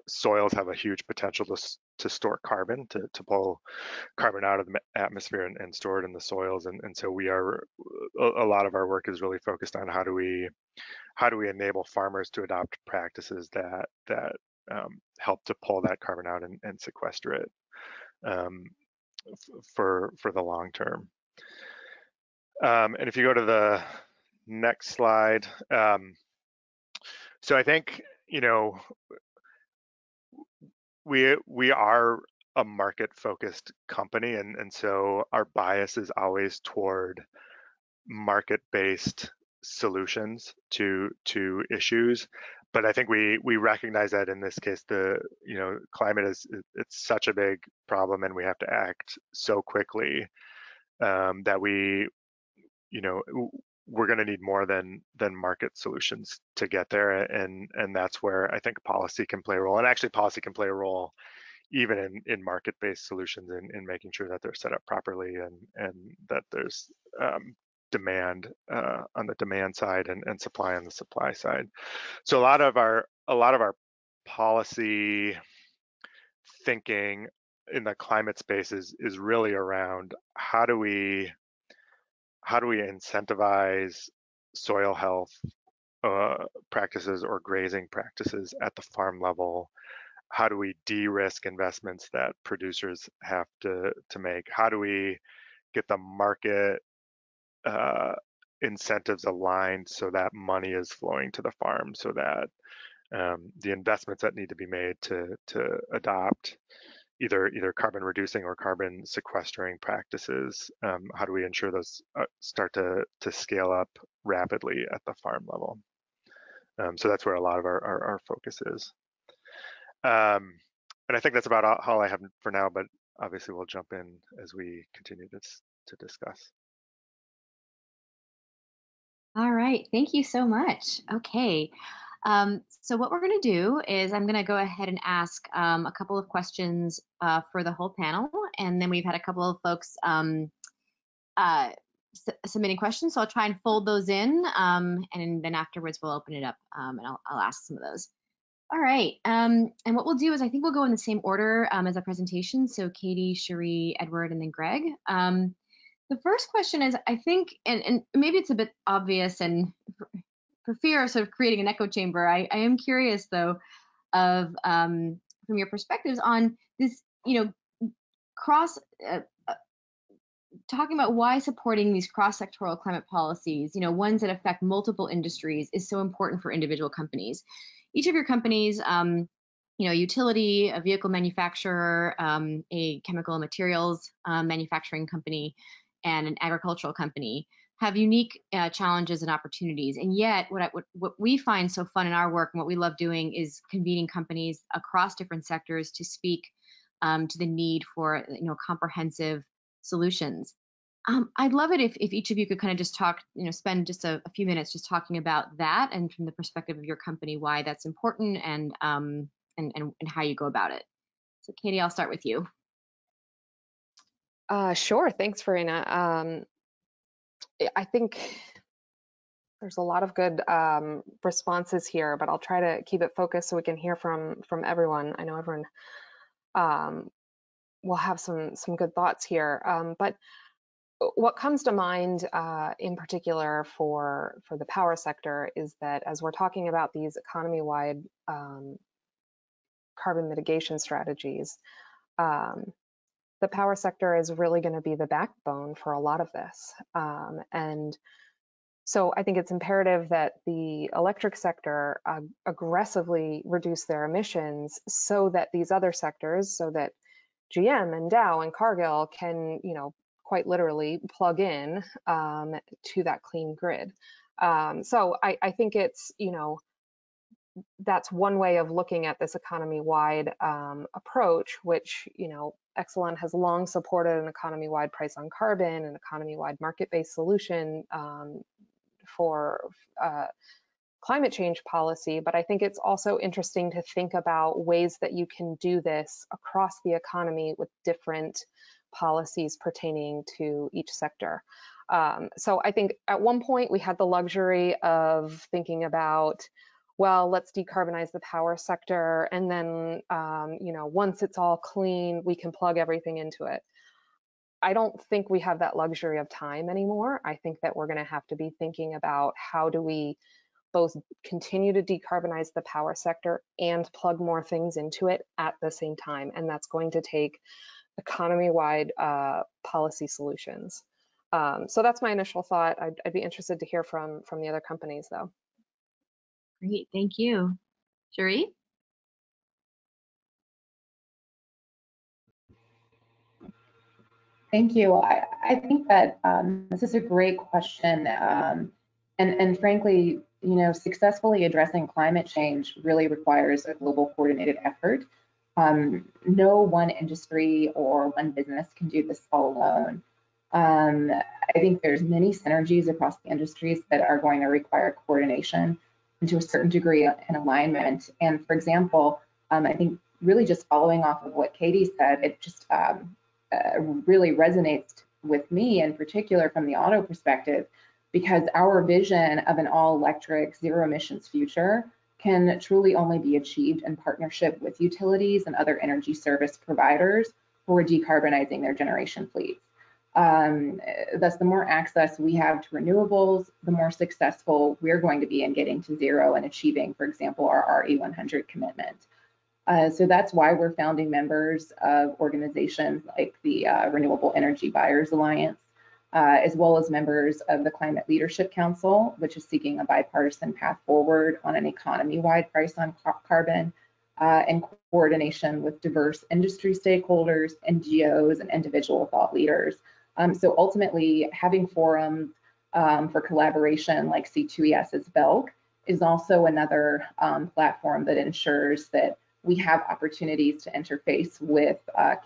soils have a huge potential to store carbon, to pull carbon out of the atmosphere and store it in the soils. And so a lot of our work is really focused on how do we enable farmers to adopt practices that help to pull that carbon out and sequester it for the long term. And if you go to the next slide, so I think, you know, we are a market-focused company, and so our bias is always toward market-based solutions to issues. But I think we recognize that in this case, climate it's such a big problem, and we have to act so quickly that we're going to need more than market solutions to get there, and that's where I think policy can play a role. And actually, policy can play a role even in market-based solutions in making sure that they're set up properly and that there's demand on the demand side and supply on the supply side. So a lot of our policy thinking in the climate space is really around how do we incentivize soil health practices or grazing practices at the farm level how do we de-risk investments that producers have to make? How do we get the market incentives aligned so that money is flowing to the farm, so that the investments that need to be made to adopt either carbon reducing or carbon sequestering practices, how do we ensure those start to scale up rapidly at the farm level? So that's where a lot of our focus is. And I think that's about all I have for now, but obviously we'll jump in as we continue this to discuss. All right, thank you so much. Okay, so what we're going to do is I'm going to go ahead and ask a couple of questions for the whole panel, and then we've had a couple of folks submitting questions, so I'll try and fold those in, and then afterwards we'll open it up, and I'll ask some of those. All right, and what we'll do is I think we'll go in the same order as our presentation, so Katie, Cherie, Edward, and then Greg. The first question is, I think, and maybe it's a bit obvious, and for fear of sort of creating an echo chamber, I am curious though of from your perspectives on this, talking about why supporting these cross-sectoral climate policies, ones that affect multiple industries, is so important for individual companies. Each of your companies, utility, a vehicle manufacturer, a chemical materials manufacturing company, and an agricultural company, have unique challenges and opportunities. And yet, what we find so fun in our work and what we love doing is convening companies across different sectors to speak to the need for comprehensive solutions. I'd love it if each of you could kind of just talk, spend just a few minutes just talking about that, and from the perspective of your company, why that's important, and how you go about it. So Katie, I'll start with you. Sure, thanks, Verena. I think there's a lot of good responses here, but I'll try to keep it focused so we can hear from everyone. I know everyone will have some good thoughts here, but what comes to mind in particular for the power sector is that as we're talking about these economy-wide carbon mitigation strategies, the power sector is really going to be the backbone for a lot of this. And so I think it's imperative that the electric sector aggressively reduce their emissions so that these other sectors, so that GM and Dow and Cargill can, quite literally plug in to that clean grid. So I think it's, that's one way of looking at this economy-wide approach, which, Exelon has long supported an economy-wide price on carbon, an economy-wide market-based solution for climate change policy. But I think it's also interesting to think about ways that you can do this across the economy with different policies pertaining to each sector. So I think at one point we had the luxury of thinking about, well, let's decarbonize the power sector, and then, once it's all clean, we can plug everything into it. I don't think we have that luxury of time anymore. I think that we're going to have to be thinking about how do we both continue to decarbonize the power sector and plug more things into it at the same time, and that's going to take economy-wide policy solutions. So that's my initial thought. I'd be interested to hear from the other companies, though. Great, thank you. Cherie? Thank you. I think that this is a great question. And frankly, successfully addressing climate change really requires a global coordinated effort. No one industry or one business can do this all alone. I think there's many synergies across the industries that are going to require coordination and to a certain degree an alignment. And for example, I think really just following off of what Katie said, it just really resonates with me in particular from the auto perspective, because our vision of an all-electric, zero-emissions future can truly only be achieved in partnership with utilities and other energy service providers who are decarbonizing their generation fleets. Thus, the more access we have to renewables, the more successful we're going to be in getting to zero and achieving, for example, our RE100 commitment. So that's why we're founding members of organizations like the Renewable Energy Buyers Alliance, as well as members of the Climate Leadership Council, which is seeking a bipartisan path forward on an economy-wide price on carbon, in coordination with diverse industry stakeholders, NGOs, and individual thought leaders. So ultimately, having forums for collaboration like C2ES's BELC is also another platform that ensures that we have opportunities to interface with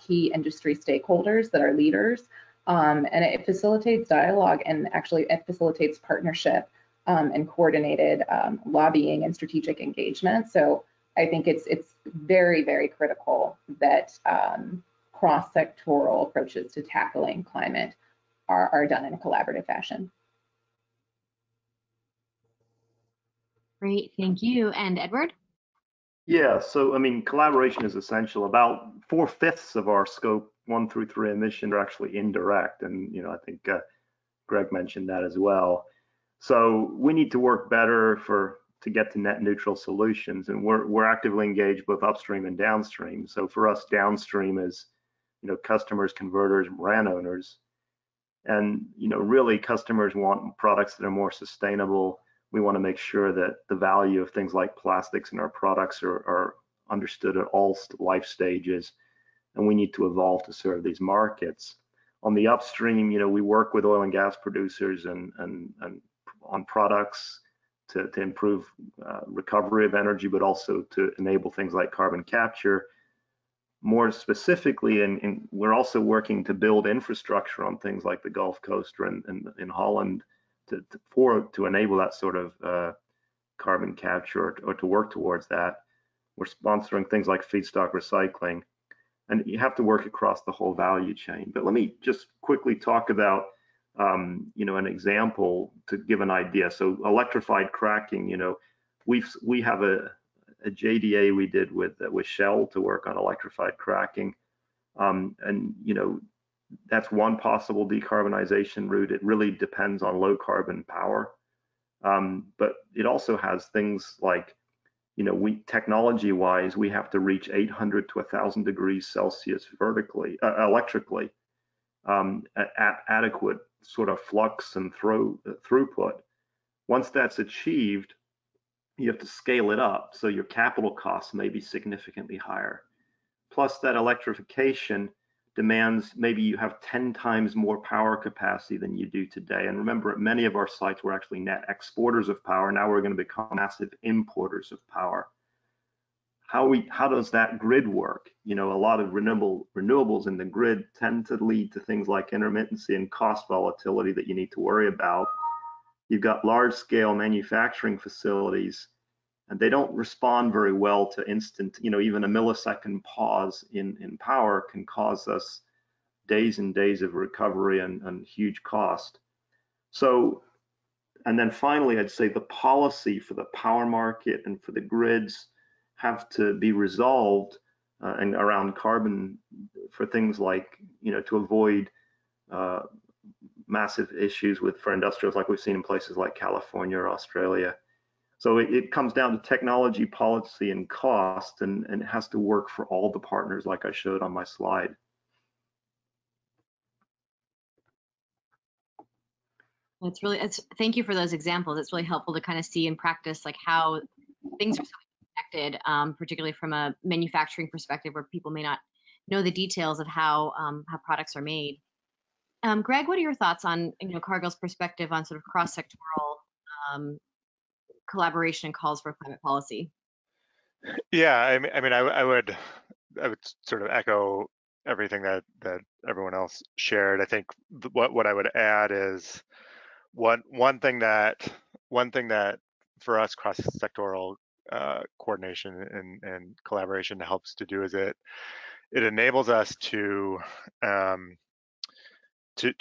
key industry stakeholders that are leaders, and it facilitates dialogue, and actually it facilitates partnership and coordinated lobbying and strategic engagement. So I think it's very, very critical that cross-sectoral approaches to tackling climate are done in a collaborative fashion. Great, thank you. And Edward? Yeah, so I mean, collaboration is essential. About 4/5 of our scope 1 through 3 emissions are actually indirect, and I think Greg mentioned that as well. So we need to work better to get to net neutral solutions, and we're actively engaged both upstream and downstream. So for us, downstream is customers, converters, brand owners, and really customers want products that are more sustainable. We want to make sure that the value of things like plastics in our products are understood at all life stages, and we need to evolve to serve these markets. On the upstream, we work with oil and gas producers and on products to improve recovery of energy, but also to enable things like carbon capture. More specifically, and we're also working to build infrastructure on things like the Gulf Coast or in Holland to enable that sort of carbon capture or to work towards that. We're sponsoring things like feedstock recycling, and you have to work across the whole value chain. But let me just quickly talk about an example to give an idea. So electrified cracking, we have a JDA we did with Shell to work on electrified cracking, and that's one possible decarbonization route. It really depends on low carbon power, but it also has things like technology-wise, we have to reach 800 to 1,000 degrees Celsius electrically at adequate sort of flux and throughput. Once that's achieved, you have to scale it up, so your capital costs may be significantly higher. Plus, that electrification demands maybe you have 10 times more power capacity than you do today. And remember, at many of our sites, we're actually net exporters of power. Now we're going to become massive importers of power. How does that grid work? A lot of renewables in the grid tend to lead to things like intermittency and cost volatility that you need to worry about. You've got large-scale manufacturing facilities, and they don't respond very well to instant, even a millisecond pause in power can cause us days and days of recovery and huge cost. So, and then finally, I'd say the policy for the power market and for the grids have to be resolved and around carbon for things like, to avoid massive issues for industrials like we've seen in places like California or Australia. So it comes down to technology, policy, and cost, and it has to work for all the partners like I showed on my slide. Thank you for those examples. It's really helpful to kind of see in practice like how things are so connected, particularly from a manufacturing perspective where people may not know the details of how products are made. Greg, what are your thoughts on Cargill's perspective on sort of cross-sectoral collaboration and calls for climate policy? Yeah, I would sort of echo everything that everyone else shared. I think what I would add is one thing that for us cross-sectoral coordination and collaboration helps to do is it enables us to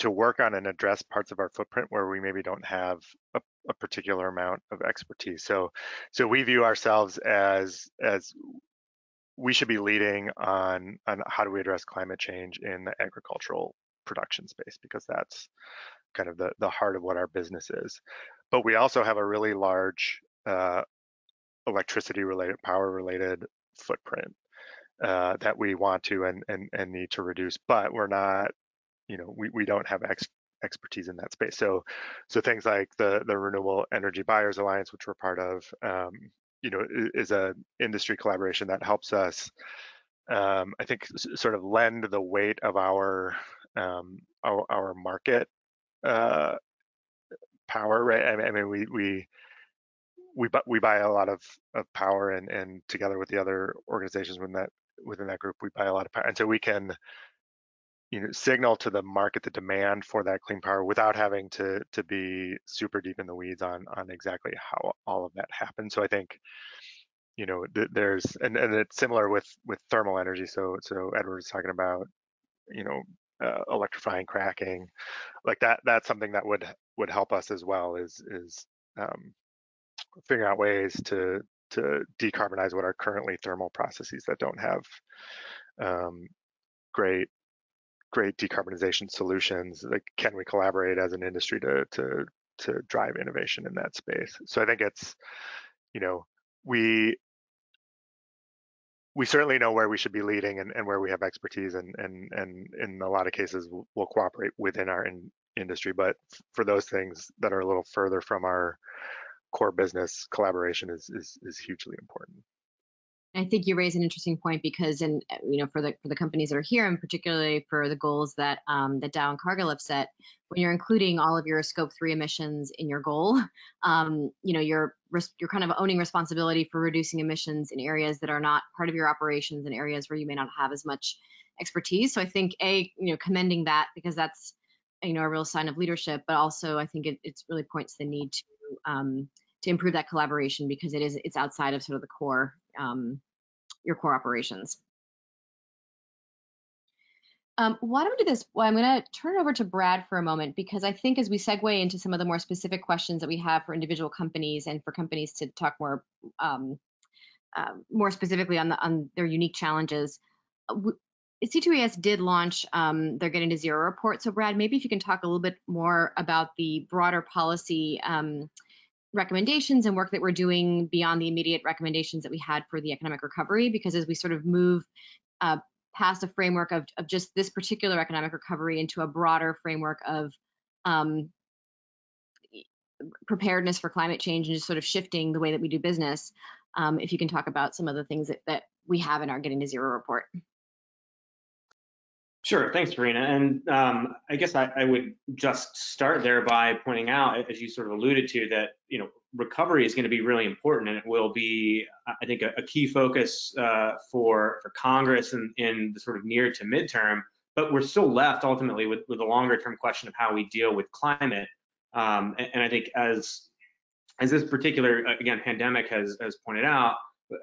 work on and address parts of our footprint where we maybe don't have a particular amount of expertise. So we view ourselves as we should be leading on how do we address climate change in the agricultural production space, because that's kind of the heart of what our business is. But we also have a really large electricity related, power related footprint. that we want to and need to reduce, but we're not, we don't have expertise in that space. So things like the Renewable Energy Buyers Alliance, which we're part of, is a industry collaboration that helps us, I think, sort of lend the weight of our market power, right? I mean, we buy a lot of power, and together with the other organizations within that group, we buy a lot of power, and so we can signal to the market the demand for that clean power without having to be super deep in the weeds on exactly how all of that happens. So I think there's and it's similar with thermal energy. So Edward was talking about electrifying cracking, like that's something that would help us as well, is figuring out ways to decarbonize what are currently thermal processes that don't have great decarbonization solutions. Like, can we collaborate as an industry to drive innovation in that space? So I think it's, we certainly know where we should be leading and where we have expertise, and in a lot of cases we'll cooperate within our industry. But for those things that are a little further from our core business, collaboration is hugely important. I think you raise an interesting point, because, for the companies that are here, and particularly for the goals that that Dow and Cargill have set, when you're including all of your Scope 3 emissions in your goal, you're kind of owning responsibility for reducing emissions in areas that are not part of your operations, and areas where you may not have as much expertise. So I think commending that, because that's a real sign of leadership, but also I think it really points to the need to improve that collaboration, because it's outside of sort of the core, your core operations. Why don't we do this? Well, I'm going to turn it over to Brad for a moment, because I think as we segue into some of the more specific questions that we have for individual companies, and for companies to talk more specifically on their unique challenges, C2ES did launch their Getting to Zero report. So Brad, maybe if you can talk a little bit more about the broader policy recommendations and work that we're doing beyond the immediate recommendations that we had for the economic recovery, because as we sort of move past a framework of just this particular economic recovery into a broader framework of preparedness for climate change, and just sort of shifting the way that we do business, if you can talk about some of the things that we have in our Getting to Zero report. Sure, thanks, Serena. And I guess I would just start there by pointing out, as you sort of alluded to, that recovery is going to be really important, and it will be, I think, a key focus for Congress in the sort of near to midterm. But we're still left ultimately with a longer term question of how we deal with climate. And I think as this particular, again, pandemic has pointed out,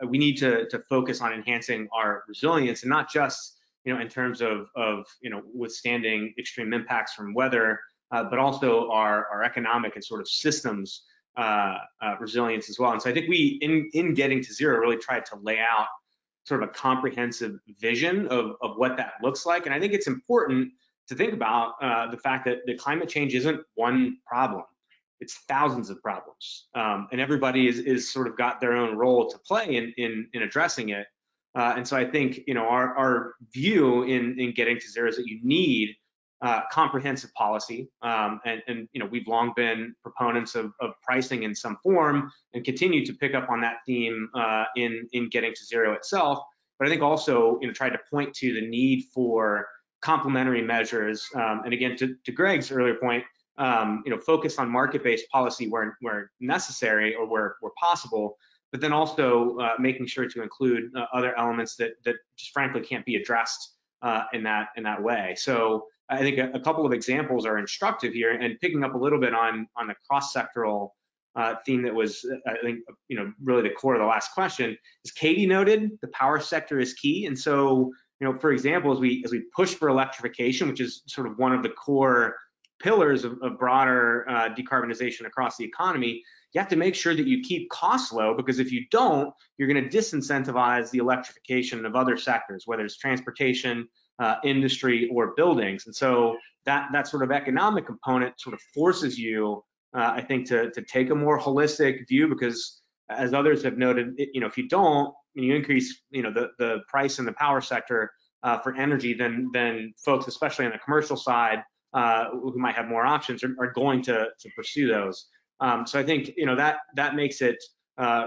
we need to focus on enhancing our resilience, and not just in terms of withstanding extreme impacts from weather, but also our economic and sort of systems resilience as well. And so I think we, in Getting to Zero, really tried to lay out sort of a comprehensive vision of what that looks like. And I think it's important to think about the fact that the climate change isn't one problem. It's thousands of problems, and everybody is sort of got their own role to play in addressing it. And so I think our view in Getting to Zero is that you need comprehensive policy, and we've long been proponents of pricing in some form, and continue to pick up on that theme in Getting to Zero itself. But I think also tried to point to the need for complementary measures, and again, to Greg's earlier point, focus on market-based policy where necessary or where possible, but then also making sure to include other elements that just frankly can't be addressed in that way. So I think a couple of examples are instructive here, and picking up a little bit on the cross-sectoral theme that was, I think, really the core of the last question. As Katie noted, the power sector is key, and so for example, as we push for electrification, which is sort of one of the core pillars of broader decarbonization across the economy, you have to make sure that you keep costs low, because if you don't, you're going to disincentivize the electrification of other sectors, whether it's transportation, industry, or buildings. And so that sort of economic component sort of forces you, I think, to take a more holistic view, because as others have noted, if you don't, when you increase, the price in the power sector for energy, then folks, especially on the commercial side, who might have more options, are going to pursue those. So I think that makes it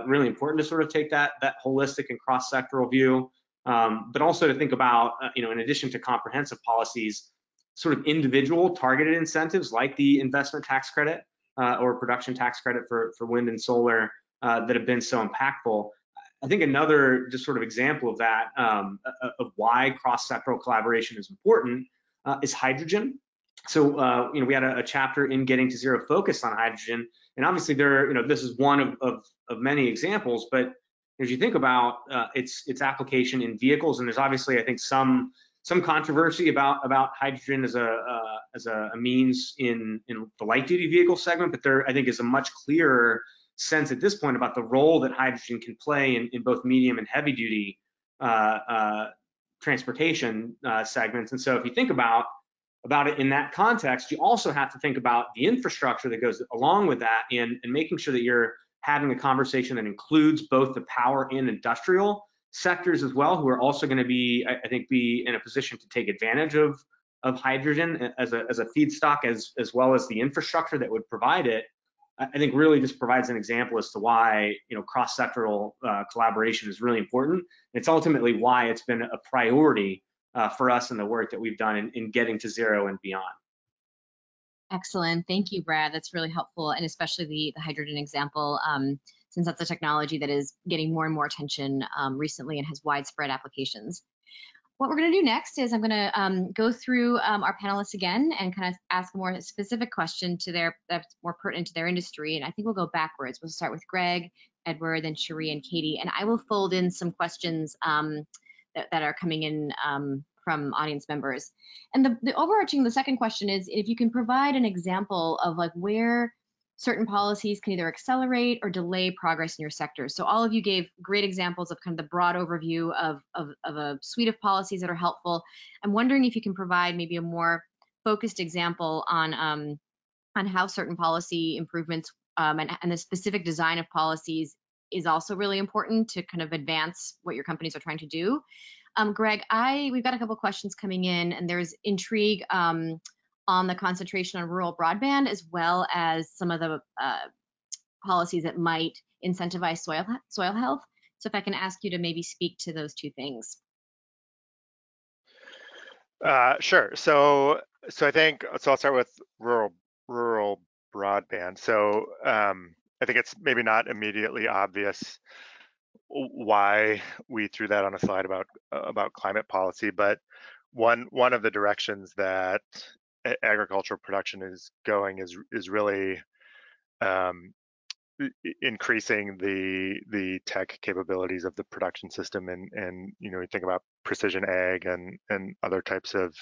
really important to sort of take that holistic and cross-sectoral view, but also to think about in addition to comprehensive policies, sort of individual targeted incentives like the investment tax credit or production tax credit for wind and solar that have been so impactful. I think another just sort of example of that, of why cross-sectoral collaboration is important, is hydrogen. So we had a chapter in Getting to Zero focused on hydrogen, and obviously this is one of many examples. But as you think about its application in vehicles, and there's obviously, I think, some controversy about hydrogen as a means in the light duty vehicle segment, but there, I think, is a much clearer sense at this point about the role that hydrogen can play in both medium and heavy duty transportation segments. And so if you think about it in that context, you also have to think about the infrastructure that goes along with that, and making sure that you're having a conversation that includes both the power and industrial sectors as well, who are also going to be, I think, be in a position to take advantage of hydrogen as a feedstock, as well as the infrastructure that would provide it. I think really just provides an example as to why cross-sectoral collaboration is really important. It's ultimately why it's been a priority for us in the work that we've done in getting to zero and beyond. Excellent. Thank you, Brad. That's really helpful, and especially the hydrogen example, since that's a technology that is getting more and more attention recently and has widespread applications. What we're going to do next is I'm going to go through our panelists again and kind of ask a more specific question that's more pertinent to their industry. And I think we'll go backwards. We'll start with Greg, Edward, then Cherie and Katie. And I will fold in some questions that are coming in from audience members. And the second question is if you can provide an example of like where certain policies can either accelerate or delay progress in your sector. So all of you gave great examples of kind of the broad overview of a suite of policies that are helpful. I'm wondering if you can provide maybe a more focused example on how certain policy improvements and the specific design of policies is also really important to kind of advance what your companies are trying to do. Greg, we've got a couple questions coming in, and there's intrigue on the concentration on rural broadband, as well as some of the policies that might incentivize soil health. So if I can ask you to maybe speak to those two things. Sure. So I think I'll start with rural broadband. So I think it's maybe not immediately obvious why we threw that on a slide about climate policy, but one of the directions that agricultural production is going is really increasing the tech capabilities of the production system, and you think about precision ag and other types of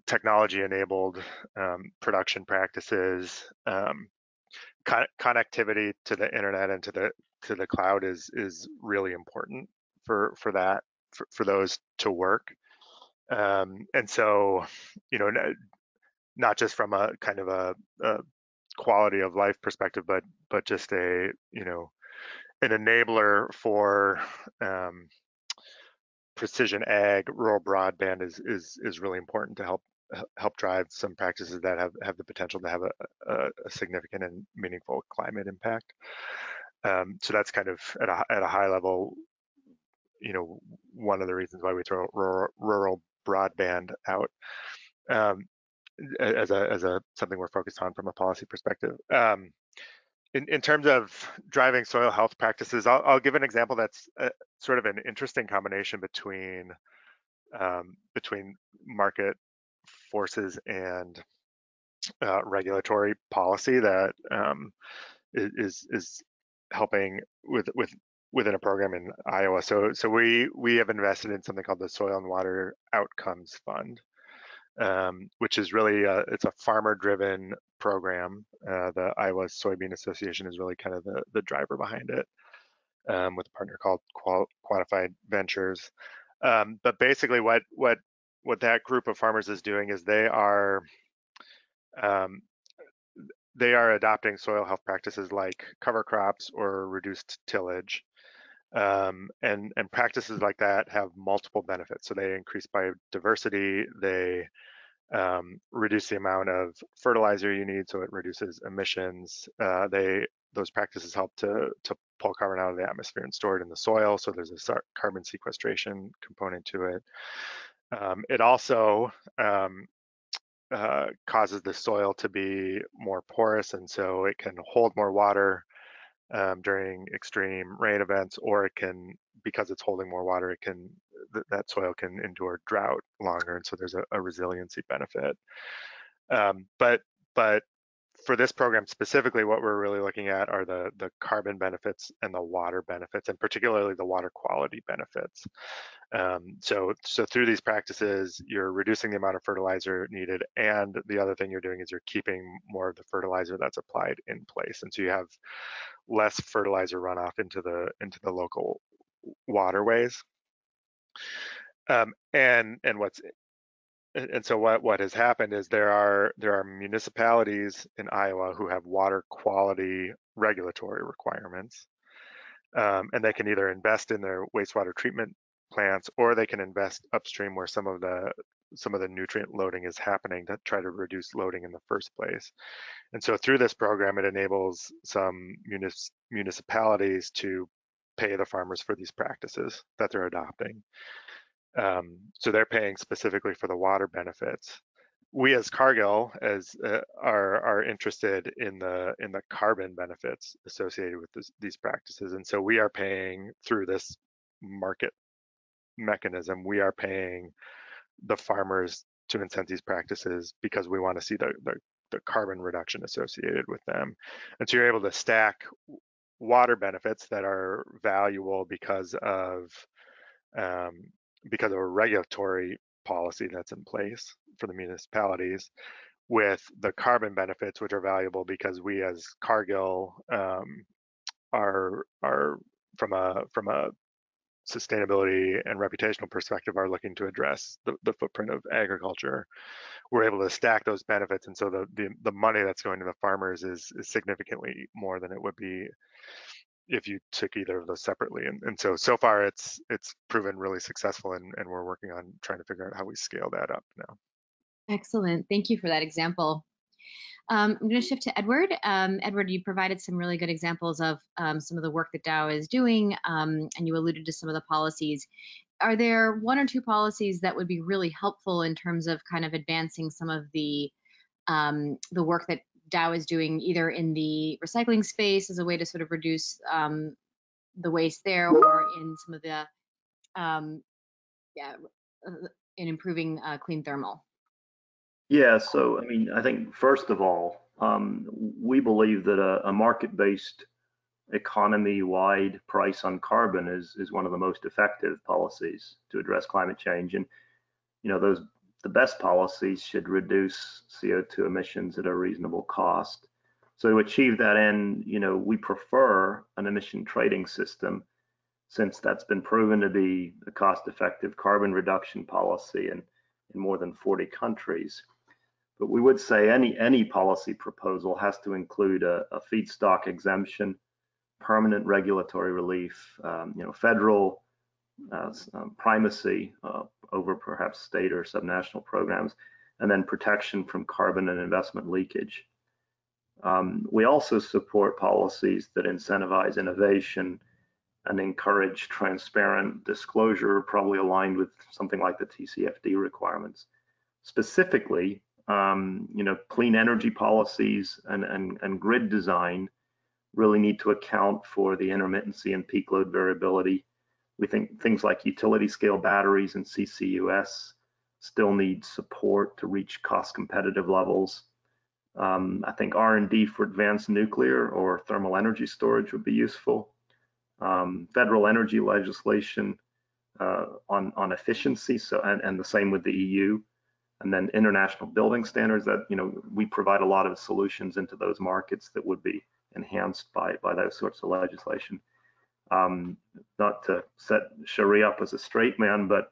technology enabled production practices. Connectivity to the internet and to the cloud is really important for those to work. And so, not just from a kind of a quality of life perspective, but just an enabler for precision ag. Rural broadband is really important to help drive some practices that have the potential to have a significant and meaningful climate impact. So that's kind of at a high level, one of the reasons why we throw rural broadband out as something we're focused on from a policy perspective. In terms of driving soil health practices, I'll give an example that's sort of an interesting combination between market forces and regulatory policy that is helping within a program in Iowa. So we have invested in something called the Soil and Water Outcomes Fund, which is really it's a farmer-driven program. The Iowa Soybean Association is really kind of the driver behind it, with a partner called Quantified Ventures. But basically, what that group of farmers is doing is they are adopting soil health practices like cover crops or reduced tillage, And practices like that have multiple benefits. So they increase biodiversity, they reduce the amount of fertilizer you need, so it reduces emissions. Those practices help to pull carbon out of the atmosphere and store it in the soil, so there's a carbon sequestration component to it. It also causes the soil to be more porous, and so it can hold more water during extreme rain events, or it can, because it's holding more water, it can, that soil can endure drought longer, and so there's a resiliency benefit. But for this program specifically, what we're really looking at are the carbon benefits and the water benefits, and particularly the water quality benefits. So through these practices, you're reducing the amount of fertilizer needed, and the other thing you're doing is you're keeping more of the fertilizer that's applied in place, and so you have less fertilizer runoff into the local waterways. And so what has happened is there are municipalities in Iowa who have water quality regulatory requirements, and they can either invest in their wastewater treatment plants, or they can invest upstream where some of the nutrient loading is happening to try to reduce loading in the first place. And so through this program, it enables some municipalities to pay the farmers for these practices that they're adopting. So they're paying specifically for the water benefits. We as Cargill are interested in the carbon benefits associated with these practices, and so we are paying through this market mechanism. We are paying the farmers to incent these practices because we want to see the carbon reduction associated with them, and so you're able to stack water benefits that are valuable because of a regulatory policy that's in place for the municipalities, with the carbon benefits, which are valuable because we as Cargill are from a sustainability and reputational perspective are looking to address the footprint of agriculture. We're able to stack those benefits, and so the money that's going to the farmers is significantly more than it would be if you took either of those separately. And so far it's proven really successful, and we're working on trying to figure out how we scale that up now. Excellent. Thank you for that example. I'm going to shift to Edward. Edward, you provided some really good examples of some of the work that Dow is doing, and you alluded to some of the policies. Are there one or two policies that would be really helpful in terms of kind of advancing some of the work that Dow is doing, either in the recycling space as a way to sort of reduce the waste there, or in some of the in improving clean thermal? Yeah, so I mean, I think first of all, we believe that a market-based economy-wide price on carbon is one of the most effective policies to address climate change. And the best policies should reduce CO2 emissions at a reasonable cost. So to achieve that end, we prefer an emission trading system, since that's been proven to be a cost-effective carbon reduction policy in more than 40 countries. But we would say any policy proposal has to include a feedstock exemption, permanent regulatory relief, federal primacy over perhaps state or subnational programs, and then protection from carbon and investment leakage. We also support policies that incentivize innovation and encourage transparent disclosure, probably aligned with something like the TCFD requirements. Specifically, clean energy policies and grid design really need to account for the intermittency and peak load variability. We think things like utility scale batteries and CCUS still need support to reach cost competitive levels. I think R&D for advanced nuclear or thermal energy storage would be useful. Federal energy legislation on efficiency, and the same with the EU, and then international building standards that we provide a lot of solutions into those markets that would be enhanced by those sorts of legislation. Not to set Cherie up as a straight man, but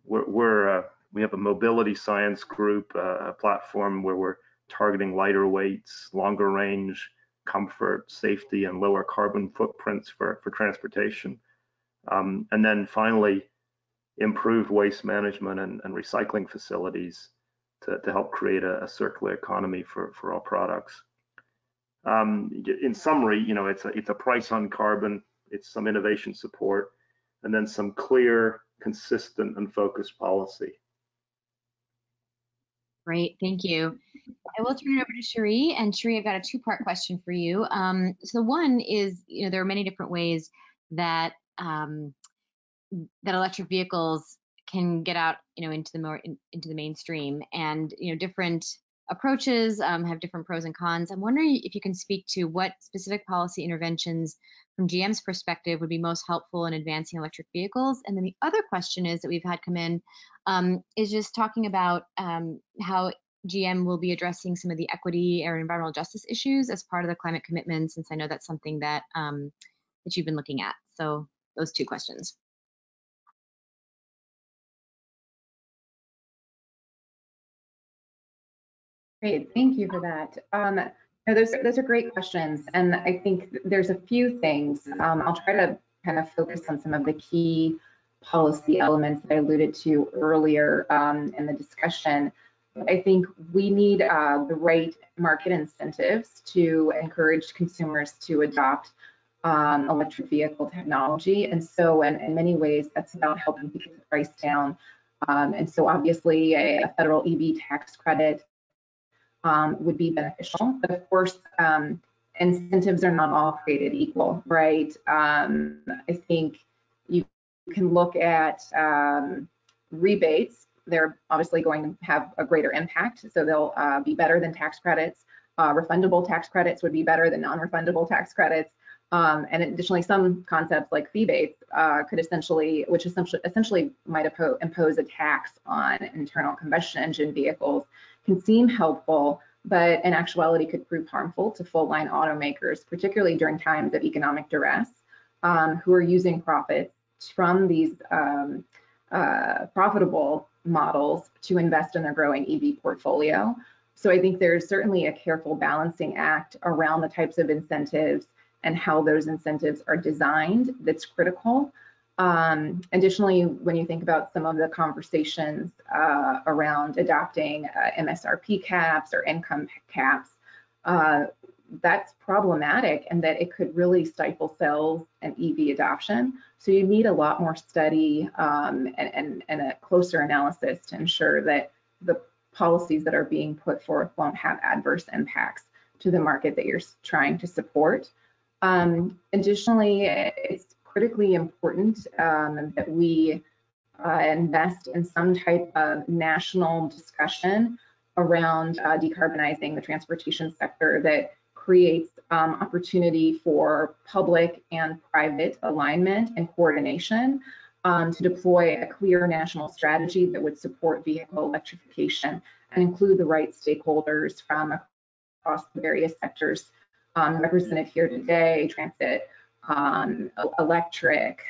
we have a mobility science group, a platform where we're targeting lighter weights, longer range, comfort, safety, and lower carbon footprints for transportation. And then finally, improved waste management and recycling facilities to help create a circular economy for our products. In summary, it's a price on carbon, it's some innovation support, and then some clear, consistent, and focused policy. Great, thank you. I will turn it over to Cherie. And Cherie, I've got a two-part question for you. So one is, there are many different ways that that electric vehicles can get out, into the mainstream, and different approaches have different pros and cons. I'm wondering if you can speak to what specific policy interventions from GM's perspective would be most helpful in advancing electric vehicles. And then the other question is that we've had come in is just talking about how GM will be addressing some of the equity or environmental justice issues as part of the climate commitment, since I know that's something that that you've been looking at. So those two questions. Great, thank you for that. Those are great questions, and I think there's a few things. I'll try to kind of focus on some of the key policy elements that I alluded to earlier in the discussion. I think we need the right market incentives to encourage consumers to adopt electric vehicle technology, and so in many ways that's about helping to get the price down. And so obviously a federal EV tax credit would be beneficial, but of course, incentives are not all created equal, right? I think you can look at rebates. They're obviously going to have a greater impact, so they'll be better than tax credits. Refundable tax credits would be better than non-refundable tax credits. And additionally, some concepts like fee-based could essentially might impose a tax on internal combustion engine vehicles, can seem helpful, but in actuality could prove harmful to full-line automakers, particularly during times of economic duress, who are using profits from these profitable models to invest in their growing EV portfolio. So I think there's certainly a careful balancing act around the types of incentives and how those incentives are designed that's critical. Additionally, when you think about some of the conversations around adopting MSRP caps or income caps, that's problematic, and that it could really stifle sales and EV adoption. So you need a lot more study and a closer analysis to ensure that the policies that are being put forth won't have adverse impacts to the market that you're trying to support. Additionally, it's critically important that we invest in some type of national discussion around decarbonizing the transportation sector that creates opportunity for public and private alignment and coordination to deploy a clear national strategy that would support vehicle electrification and include the right stakeholders from across the various sectors represented here today: transit, electric,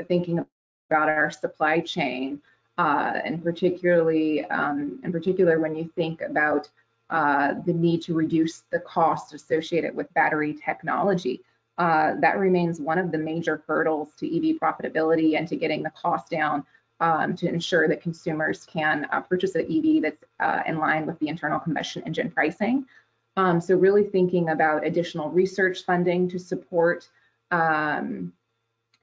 thinking about our supply chain, and particularly, in particular, when you think about the need to reduce the costs associated with battery technology. That remains one of the major hurdles to EV profitability and to getting the cost down to ensure that consumers can purchase an EV that's in line with the internal combustion engine pricing. So really thinking about additional research funding to support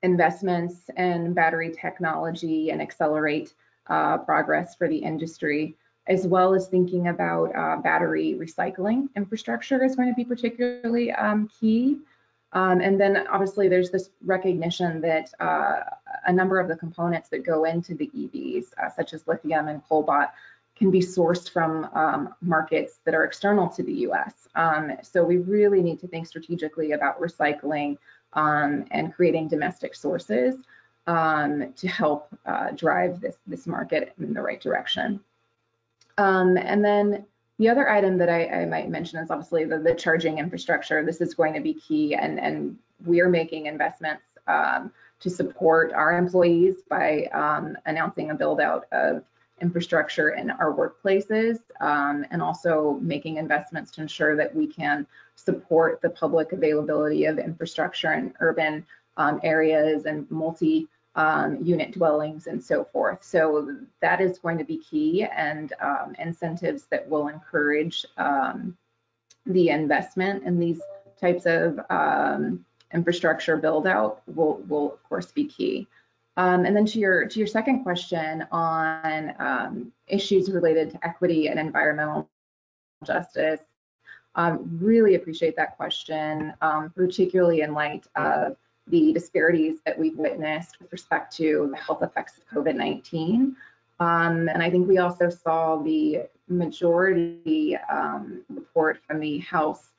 investments in battery technology and accelerate progress for the industry, as well as thinking about battery recycling infrastructure is going to be particularly key. And then obviously there's this recognition that a number of the components that go into the EVs, such as lithium and cobalt, can be sourced from markets that are external to the US. So we really need to think strategically about recycling and creating domestic sources to help drive this market in the right direction. And then the other item that I might mention is obviously the charging infrastructure. This is going to be key, and we are making investments to support our employees by announcing a build out of infrastructure in our workplaces, and also making investments to ensure that we can support the public availability of infrastructure in urban areas and multi-unit dwellings and so forth. So that is going to be key, and incentives that will encourage the investment in these types of infrastructure build out will of course be key. And then to your second question on issues related to equity and environmental justice, really appreciate that question, particularly in light of the disparities that we've witnessed with respect to the health effects of COVID-19. And I think we also saw the majority report from the House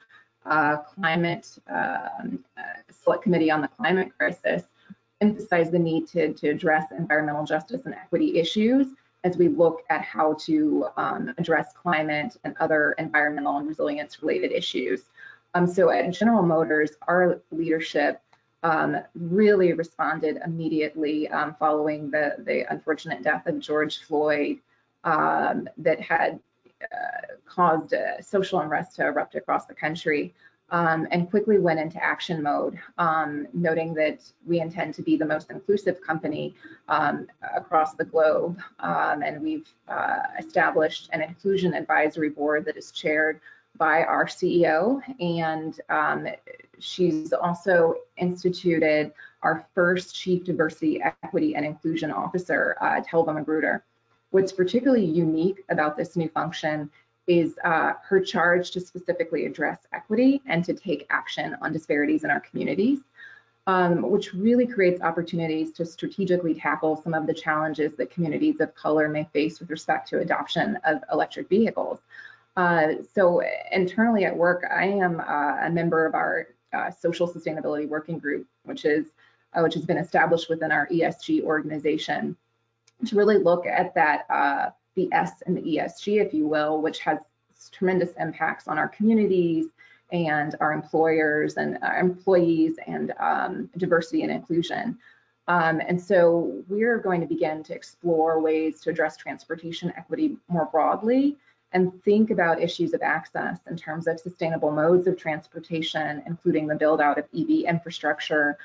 Climate Select Committee on the Climate Crisis emphasize the need to address environmental justice and equity issues as we look at how to address climate and other environmental and resilience related issues. So at General Motors, our leadership really responded immediately following the unfortunate death of George Floyd that had caused social unrest to erupt across the country, and quickly went into action mode, noting that we intend to be the most inclusive company across the globe. And we've established an inclusion advisory board that is chaired by our CEO, and she's also instituted our first Chief Diversity, Equity, and Inclusion Officer, Telva Magruder. What's particularly unique about this new function is her charge to specifically address equity and to take action on disparities in our communities, which really creates opportunities to strategically tackle some of the challenges that communities of color may face with respect to adoption of electric vehicles. So internally at work, I am a member of our Social Sustainability Working Group, which has been established within our ESG organization to really look at that the S and the ESG, if you will, which has tremendous impacts on our communities and our employers and our employees and diversity and inclusion. And so we're going to begin to explore ways to address transportation equity more broadly and think about issues of access in terms of sustainable modes of transportation, including the build out of EV infrastructure,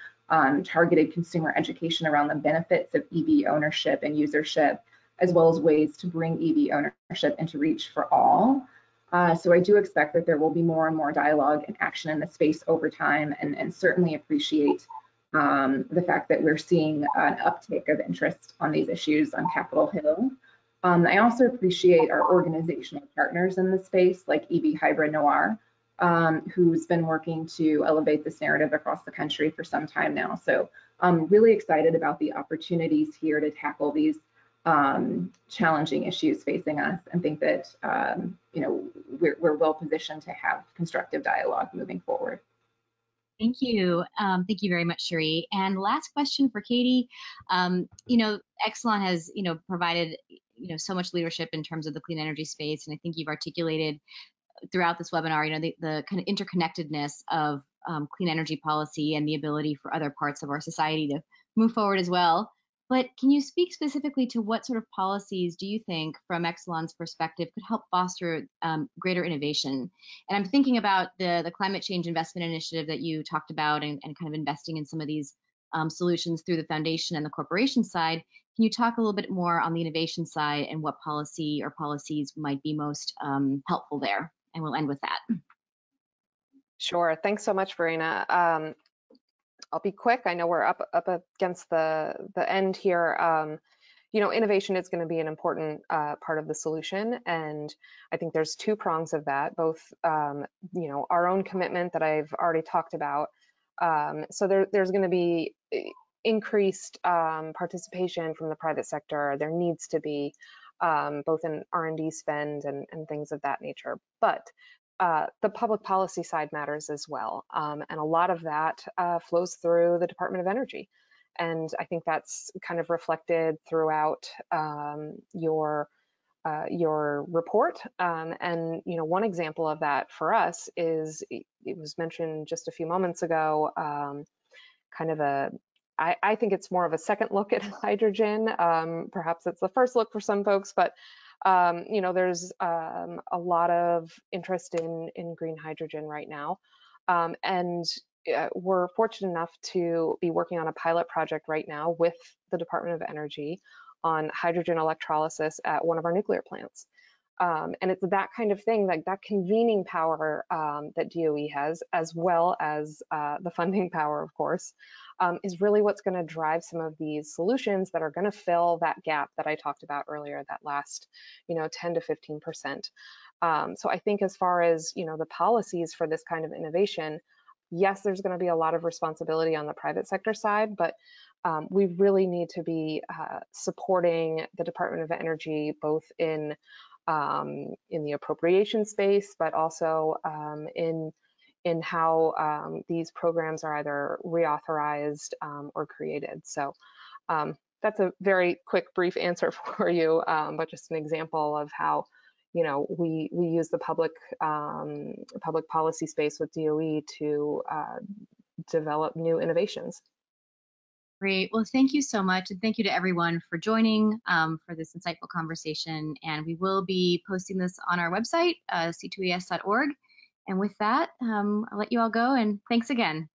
targeted consumer education around the benefits of EV ownership and usership, as well as ways to bring EV ownership into reach for all. So I do expect that there will be more and more dialogue and action in the space over time, and certainly appreciate the fact that we're seeing an uptick of interest on these issues on Capitol Hill. I also appreciate our organizational partners in the space, like EV Hybrid Noir, who's been working to elevate this narrative across the country for some time now. So I'm really excited about the opportunities here to tackle these challenging issues facing us, and think that we're well positioned to have constructive dialogue moving forward. Thank you. Thank you very much, Cherie. And last question for Katie. Exelon has, provided, so much leadership in terms of the clean energy space. And I think you've articulated throughout this webinar, the kind of interconnectedness of clean energy policy and the ability for other parts of our society to move forward as well. But can you speak specifically to what sort of policies do you think, from Exelon's perspective, could help foster greater innovation? And I'm thinking about the climate change investment initiative that you talked about, and kind of investing in some of these solutions through the foundation and the corporation side. Can you talk a little bit more on the innovation side and what policy or policies might be most helpful there? And we'll end with that. Sure. Thanks so much, Verena. I'll be quick. I know we're up against the end here. Innovation is going to be an important part of the solution, and I think there's two prongs of that. Both, our own commitment that I've already talked about. So there's going to be increased participation from the private sector. There needs to be both in R&D spend and things of that nature. But the public policy side matters as well. And a lot of that flows through the Department of Energy. And I think that's kind of reflected throughout your report. And one example of that for us is, it was mentioned just a few moments ago, kind of I think it's more of a second look at hydrogen. Perhaps it's the first look for some folks, but there's a lot of interest in green hydrogen right now. And we're fortunate enough to be working on a pilot project right now with the Department of Energy on hydrogen electrolysis at one of our nuclear plants. And it's that kind of thing, like that convening power that DOE has, as well as the funding power, of course, is really what's going to drive some of these solutions that are going to fill that gap that I talked about earlier, that last, 10 to 15%. So I think as far as, the policies for this kind of innovation, yes, there's going to be a lot of responsibility on the private sector side, but we really need to be supporting the Department of Energy, both in the appropriation space, but also in how these programs are either reauthorized or created. So that's a very quick, brief answer for you, but just an example of how we use the public policy space with DOE to develop new innovations. Great. Well, thank you so much. And thank you to everyone for joining for this insightful conversation. And we will be posting this on our website, c2es.org. And with that, I'll let you all go. And thanks again.